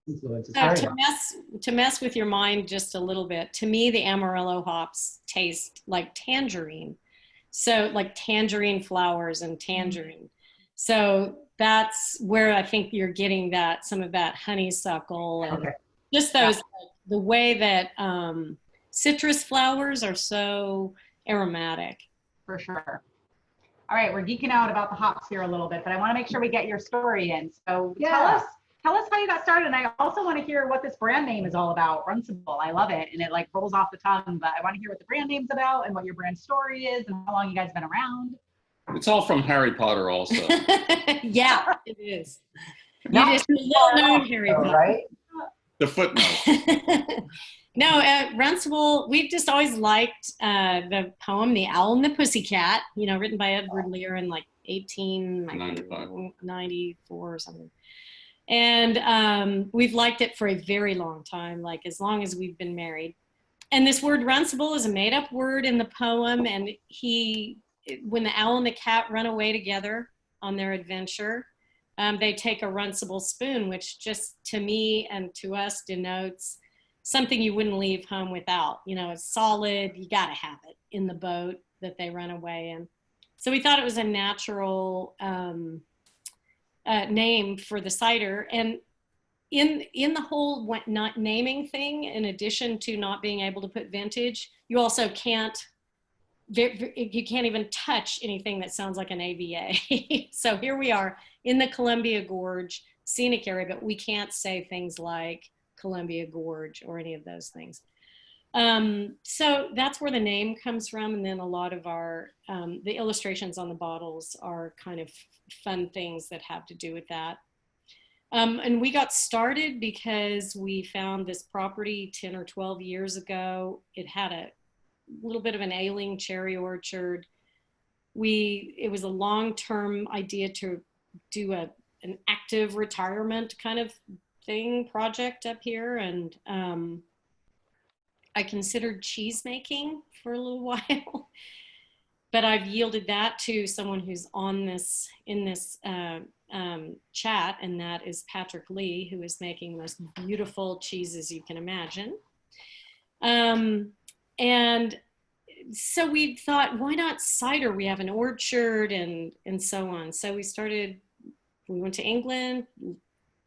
influence. To mess with your mind just a little bit, to me, the Amarillo hops taste like tangerine. So like tangerine flowers and tangerine. So that's where I think you're getting some of that honeysuckle and just those, the way that citrus flowers are so aromatic. For sure. All right, we're geeking out about the hops here a little bit, but I want to make sure we get your story in. So tell us how you got started. And I also want to hear what this brand name is all about, Runcible. I love it. And it like rolls off the tongue, but I want to hear what the brand name's about and what your brand story is and how long you guys have been around. It's all from Harry Potter also. Yeah, it is. It is a well-known Harry Potter. Right? The footnote. No, Runcible, we've just always liked the poem, The Owl and the Pussycat, written by Edward Lear in like 1894 or something. And we've liked it for a very long time, like as long as we've been married. And this word Runcible is a made-up word in the poem, and when the owl and the cat run away together on their adventure, they take a Runcible spoon, which just to me and to us denotes something you wouldn't leave home without. It's solid, you gotta have it in the boat that they run away in. So we thought it was a natural name for the cider. And in the whole not naming thing, in addition to not being able to put vintage, you also can't even touch anything that sounds like an AVA. So here we are in the Columbia Gorge scenic area, but we can't say things like Columbia Gorge or any of those things. So that's where the name comes from. And then a lot of our, the illustrations on the bottles are kind of fun things that have to do with that. And we got started because we found this property 10 or 12 years ago. It had a little bit of an ailing cherry orchard. It was a long-term idea to do an active retirement kind of project up here, and I considered cheese making for a little while, but I've yielded that to someone who's in this chat, and that is Patrick Lee, who is making the most beautiful cheeses you can imagine. And so we thought, why not cider? We have an orchard and so on. So we went to England,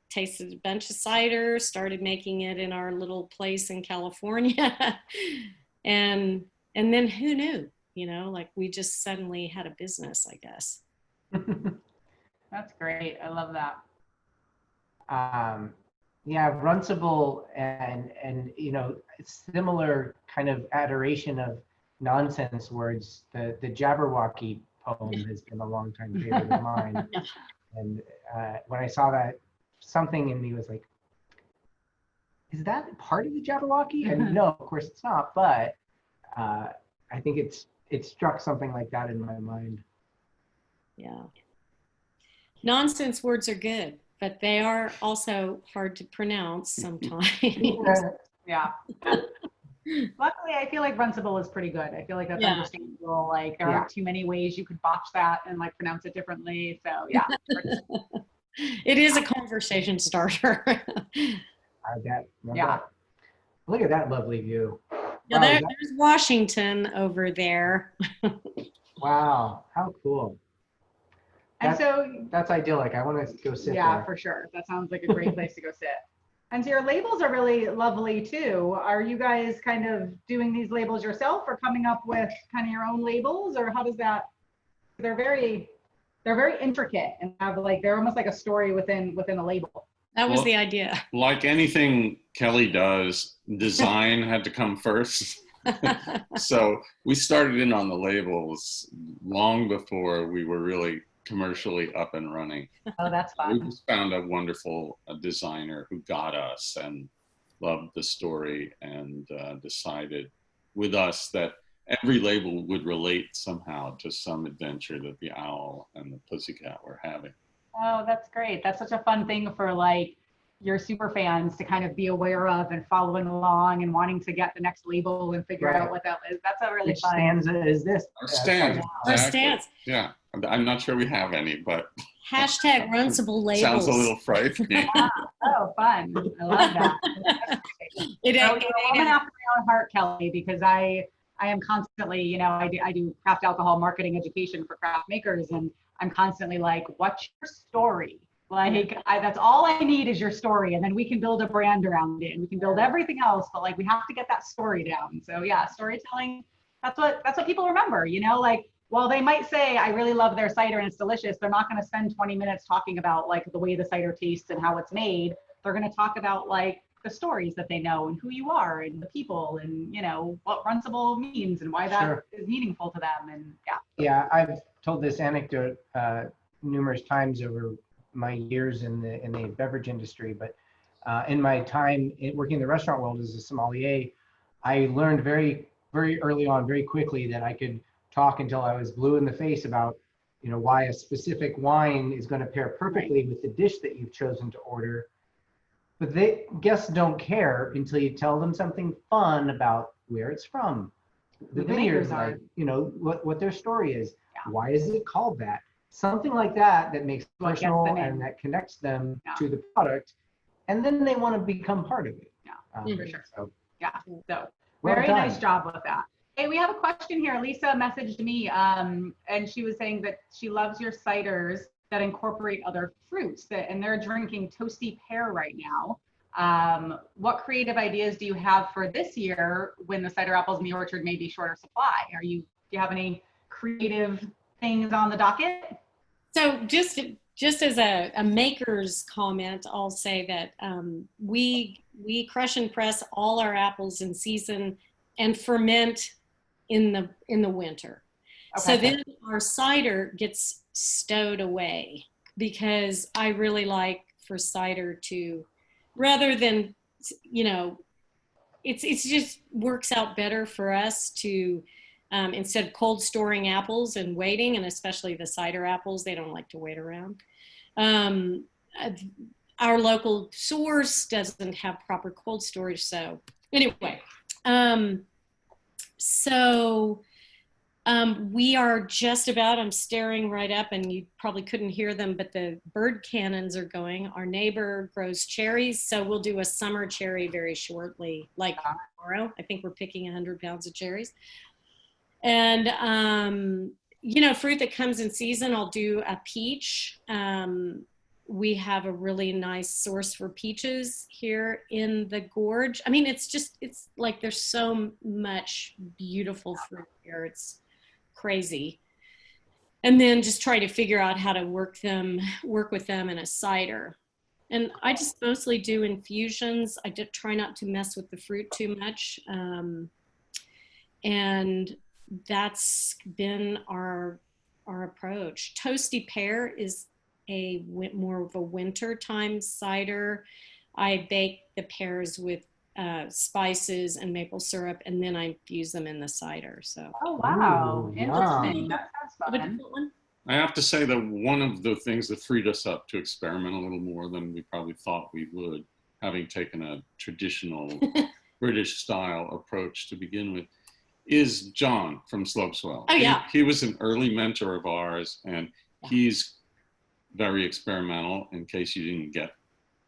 tasted a bunch of cider, started making it in our little place in California. and then who knew? you know, like we just suddenly had a business, I guess. That's great. I love that. Yeah, Runcible and you know, similar kind of adoration of nonsense words. The Jabberwocky poem has been a long time favorite of mine. And when I saw that, something in me was like, is that part of the Jabberwocky? And no, of course it's not, but I think it struck something like that in my mind. Yeah. Nonsense words are good, but they are also hard to pronounce sometimes. Yeah. Luckily, I feel like Runcible is pretty good. I feel like that's understandable. Like there aren't too many ways you could botch that and like pronounce it differently. So yeah. It is a conversation starter. I bet. Yeah. Look at that lovely view. Yeah, Wow, there's Washington over there. Wow, how cool. And so that's idyllic. I want to go sit yeah, there. for sure. That sounds like a great place to go sit. And so your labels are really lovely too. Are you guys kind of doing these labels yourself or coming up with kind of your own labels, or how does that? They're very intricate and have like they're almost like a story within a label. That was the idea. Like anything Kelly does, design had to come first. So we started in on the labels long before we were really commercially up and running. Oh, that's fun. We just found a wonderful designer who got us and loved the story and decided with us that every label would relate somehow to some adventure that the owl and the pussycat were having. Oh, that's great. That's such a fun thing for like your super fans to kind of be aware of and following along and wanting to get the next label and figure out what that is. That's a really Which fun. stanza is this? Our stanza. Our stance. Yeah, I'm not sure we have any, but Hashtag Runcible labels. sounds a little frightening. Oh, fun. I love that. It You're a woman after my own heart, Kelly, because I am constantly, you know, I do craft alcohol marketing education for craft makers, and I'm constantly like, what's your story? Like, that's all I need is your story, and then we can build a brand around it, and we can build everything else. But like, we have to get that story down. So yeah, storytelling. That's what people remember. You know, like while they might say, I really love their cider and it's delicious, they're not going to spend 20 minutes talking about like the way the cider tastes and how it's made. They're going to talk about like the stories that they know and who you are and the people and, you know, what Runcible means and why that is meaningful to them. And yeah. Yeah, I've told this anecdote numerous times over my years in the beverage industry, but in my time working in the restaurant world as a sommelier, I learned very, very early on, very quickly, that I could talk until I was blue in the face about, you know, why a specific wine is going to pair perfectly with the dish that you've chosen to order. But guests don't care until you tell them something fun about where it's from, the vineyards, like, you know, what their story is. Yeah. Why is it called that? Something like that makes it personal and that connects them to the product, and then they want to become part of it. Yeah, for sure. So, yeah, so well very done. nice job with that. Hey, we have a question here. Lisa messaged me, and she was saying that she loves your ciders that incorporate other fruits, and they're drinking Toasty Pear right now. What creative ideas do you have for this year when the cider apples in the orchard may be shorter supply? Do you have any creative things on the docket? So just as a maker's comment, I'll say that we crush and press all our apples in season and ferment in the winter. Okay. So then our cider gets stowed away, because I really like for cider to, rather than, you know, it's just works out better for us to, instead of cold storing apples and waiting, and especially the cider apples, they don't like to wait around. Our local source doesn't have proper cold storage. So anyway, we are just about, I'm staring right up and you probably couldn't hear them, but the bird cannons are going. Our neighbor grows cherries, so we'll do a summer cherry very shortly, like tomorrow. I think we're picking 100 pounds of cherries. And, you know, fruit that comes in season, I'll do a peach. We have a really nice source for peaches here in the gorge. I mean, it's like there's so much beautiful fruit here. crazy. And then just try to figure out how to work with them in a cider. And I just mostly do infusions. I just try not to mess with the fruit too much. And that's been our approach. Toasty Pear is more of a winter time cider. I bake the pears with spices and maple syrup, and then I infuse them in the cider. So. Oh wow, Ooh, interesting. yum. That sounds fun. I have to say that one of the things that freed us up to experiment a little more than we probably thought we would, having taken a traditional British style approach to begin with, is John from Slopeswell. Oh yeah. He was an early mentor of ours, and he's very experimental, in case you didn't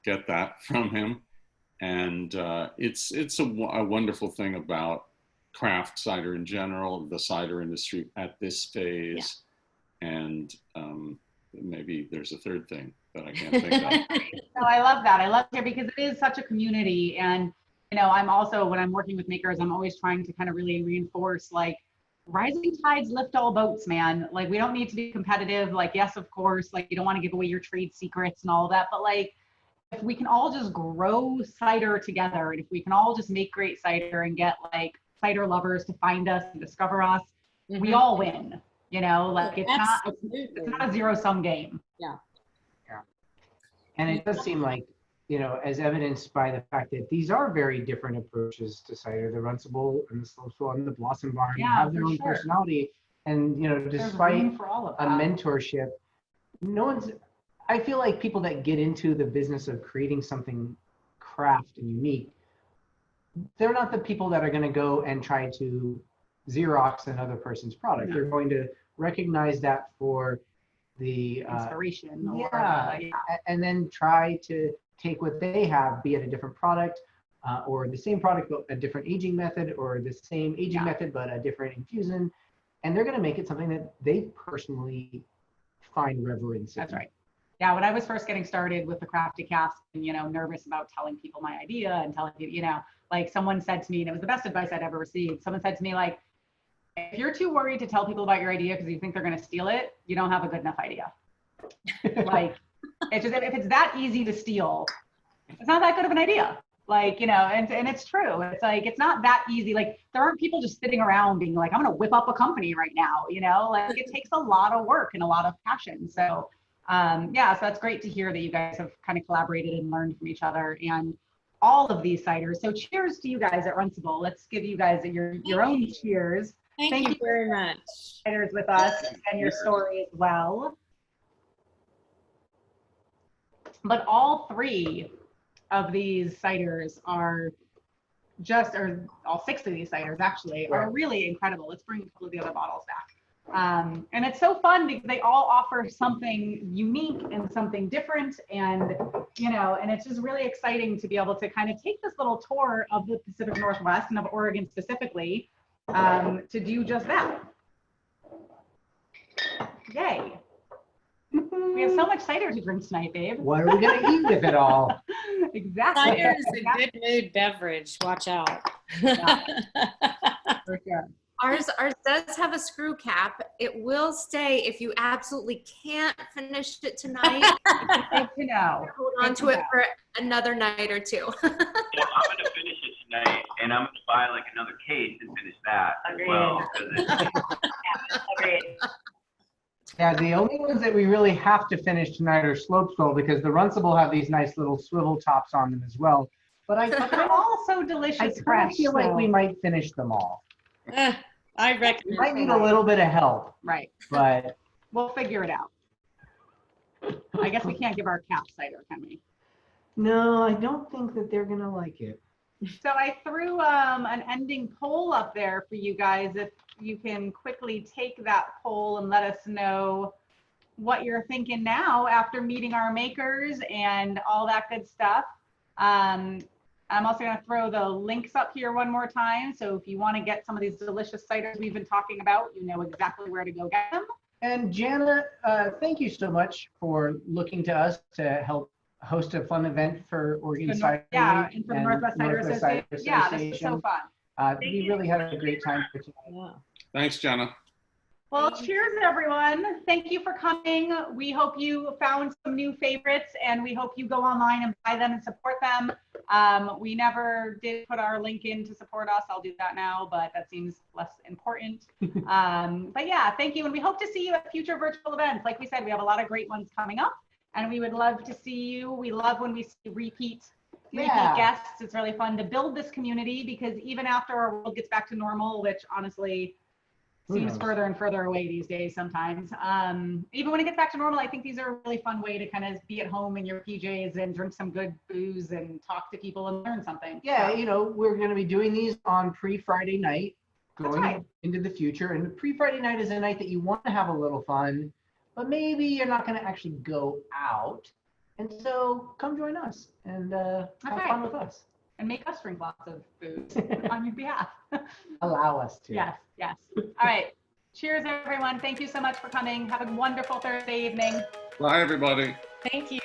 get that from him. And it's a wonderful thing about craft cider in general, the cider industry at this phase. And maybe there's a third thing that I can't think of. No, I love that. I love it because it is such a community. And, you know, I'm also, when I'm working with makers, I'm always trying to kind of really reinforce, like, rising tides lift all boats, man. Like, we don't need to be competitive. Like, yes, of course, like, you don't want to give away your trade secrets and all of that. But, like, if we can all just grow cider together, and if we can all just make great cider and get, like, cider lovers to find us and discover us, we all win. You know, like, it's not a zero-sum game. Yeah. And it does seem like, you know, as evidenced by the fact that these are very different approaches to cider. The Runcible and the Slopeswell and the Blossom Barn have their own personality. And, you know, despite for all of a that. mentorship, I feel like people that get into the business of creating something craft and unique, they're not the people that are going to go and try to Xerox another person's product. They're going to recognize that for the inspiration. And then try to take what they have, be it a different product or the same product but a different aging method, or the same aging method but a different infusion, and they're going to make it something that they personally find reverence in. That's right. Yeah, when I was first getting started with the Crafty Cask, and, you know, nervous about telling people my idea and telling people, you know, like, someone said to me, and it was the best advice I'd ever received. Someone said to me, like, if you're too worried to tell people about your idea because you think they're going to steal it, you don't have a good enough idea. Like, it's just, if it's that easy to steal, it's not that good of an idea. Like, you know, and it's true. It's like, it's not that easy. Like, there aren't people just sitting around being like, I'm going to whip up a company right now, you know, like, it takes a lot of work and a lot of passion. So, yeah, so that's great to hear that you guys have kind of collaborated and learned from each other and all of these ciders. So cheers to you guys at Runcible. Let's give you guys your own cheers. Thank you very much. Ciders with us and your story as well. But all three of these ciders are or all six of these ciders actually are really incredible. Let's bring a couple of the other bottles back. And it's so fun because they all offer something unique and something different, and, you know, and it's just really exciting to be able to kind of take this little tour of the Pacific Northwest and of Oregon specifically, to do just that. Yay. We have so much cider to drink tonight, babe. What are we going to eat with it all? Exactly. Cider is a good mood beverage. Watch out. Yeah, for sure. Ours does have a screw cap. It will stay if you absolutely can't finish it tonight. Good to know. Hold on to it for another night or two. Well, I'm going to finish it tonight, and I'm going to buy like another case and finish that as well. 'Cause it's, Agreed. Yeah, the only ones that we really have to finish tonight are Slopeswell, because the Runcible have these nice little swivel tops on them as well. But They're all so delicious. I kind fresh, of feel like so- we might finish them all. I We reckon. might need a little bit of help, Right. but We'll figure it out. I guess we can't give our cap cider, can we? no, I don't think that they're gonna like it. So I threw an ending poll up there for you guys. If you can quickly take that poll and let us know what you're thinking now after meeting our makers and all that good stuff. I'm also going to throw the links up here one more time. So if you want to get some of these delicious ciders we've been talking about, you know exactly where to go get them. And Jana, thank you so much for looking to us to help host a fun event for Oregon Cider Yeah, Week and for the Northwest Cider Association. Yeah, this was so fun. We really had a great time for tonight. Yeah. Thanks, Jana. Well, cheers, everyone. Thank you for coming. We hope you found some new favorites, and we hope you go online and buy them and support them. We never did put our link in to support us. I'll do that now, but that seems less important. But yeah, thank you. And we hope to see you at future virtual events. Like we said, we have a lot of great ones coming up, and we would love to see you. We love when we see repeat guests. It's really fun to build this community, because even after our world gets back to normal, which honestly seems further and further away these days sometimes. Even when it gets back to normal, I think these are a really fun way to kind of be at home in your PJs and drink some good booze and talk to people and learn something. Yeah, you know, we're going to be doing these on pre-Friday night going into the future. And pre-Friday night is a night that you want to have a little fun, but maybe you're not going to actually go out. And so come join us and have fun with us. And make us drink lots of booze on your behalf. Allow us to. Yes, yes. All right. Cheers, everyone. Thank you so much for coming. Have a wonderful Thursday evening. Bye, everybody. Thank you.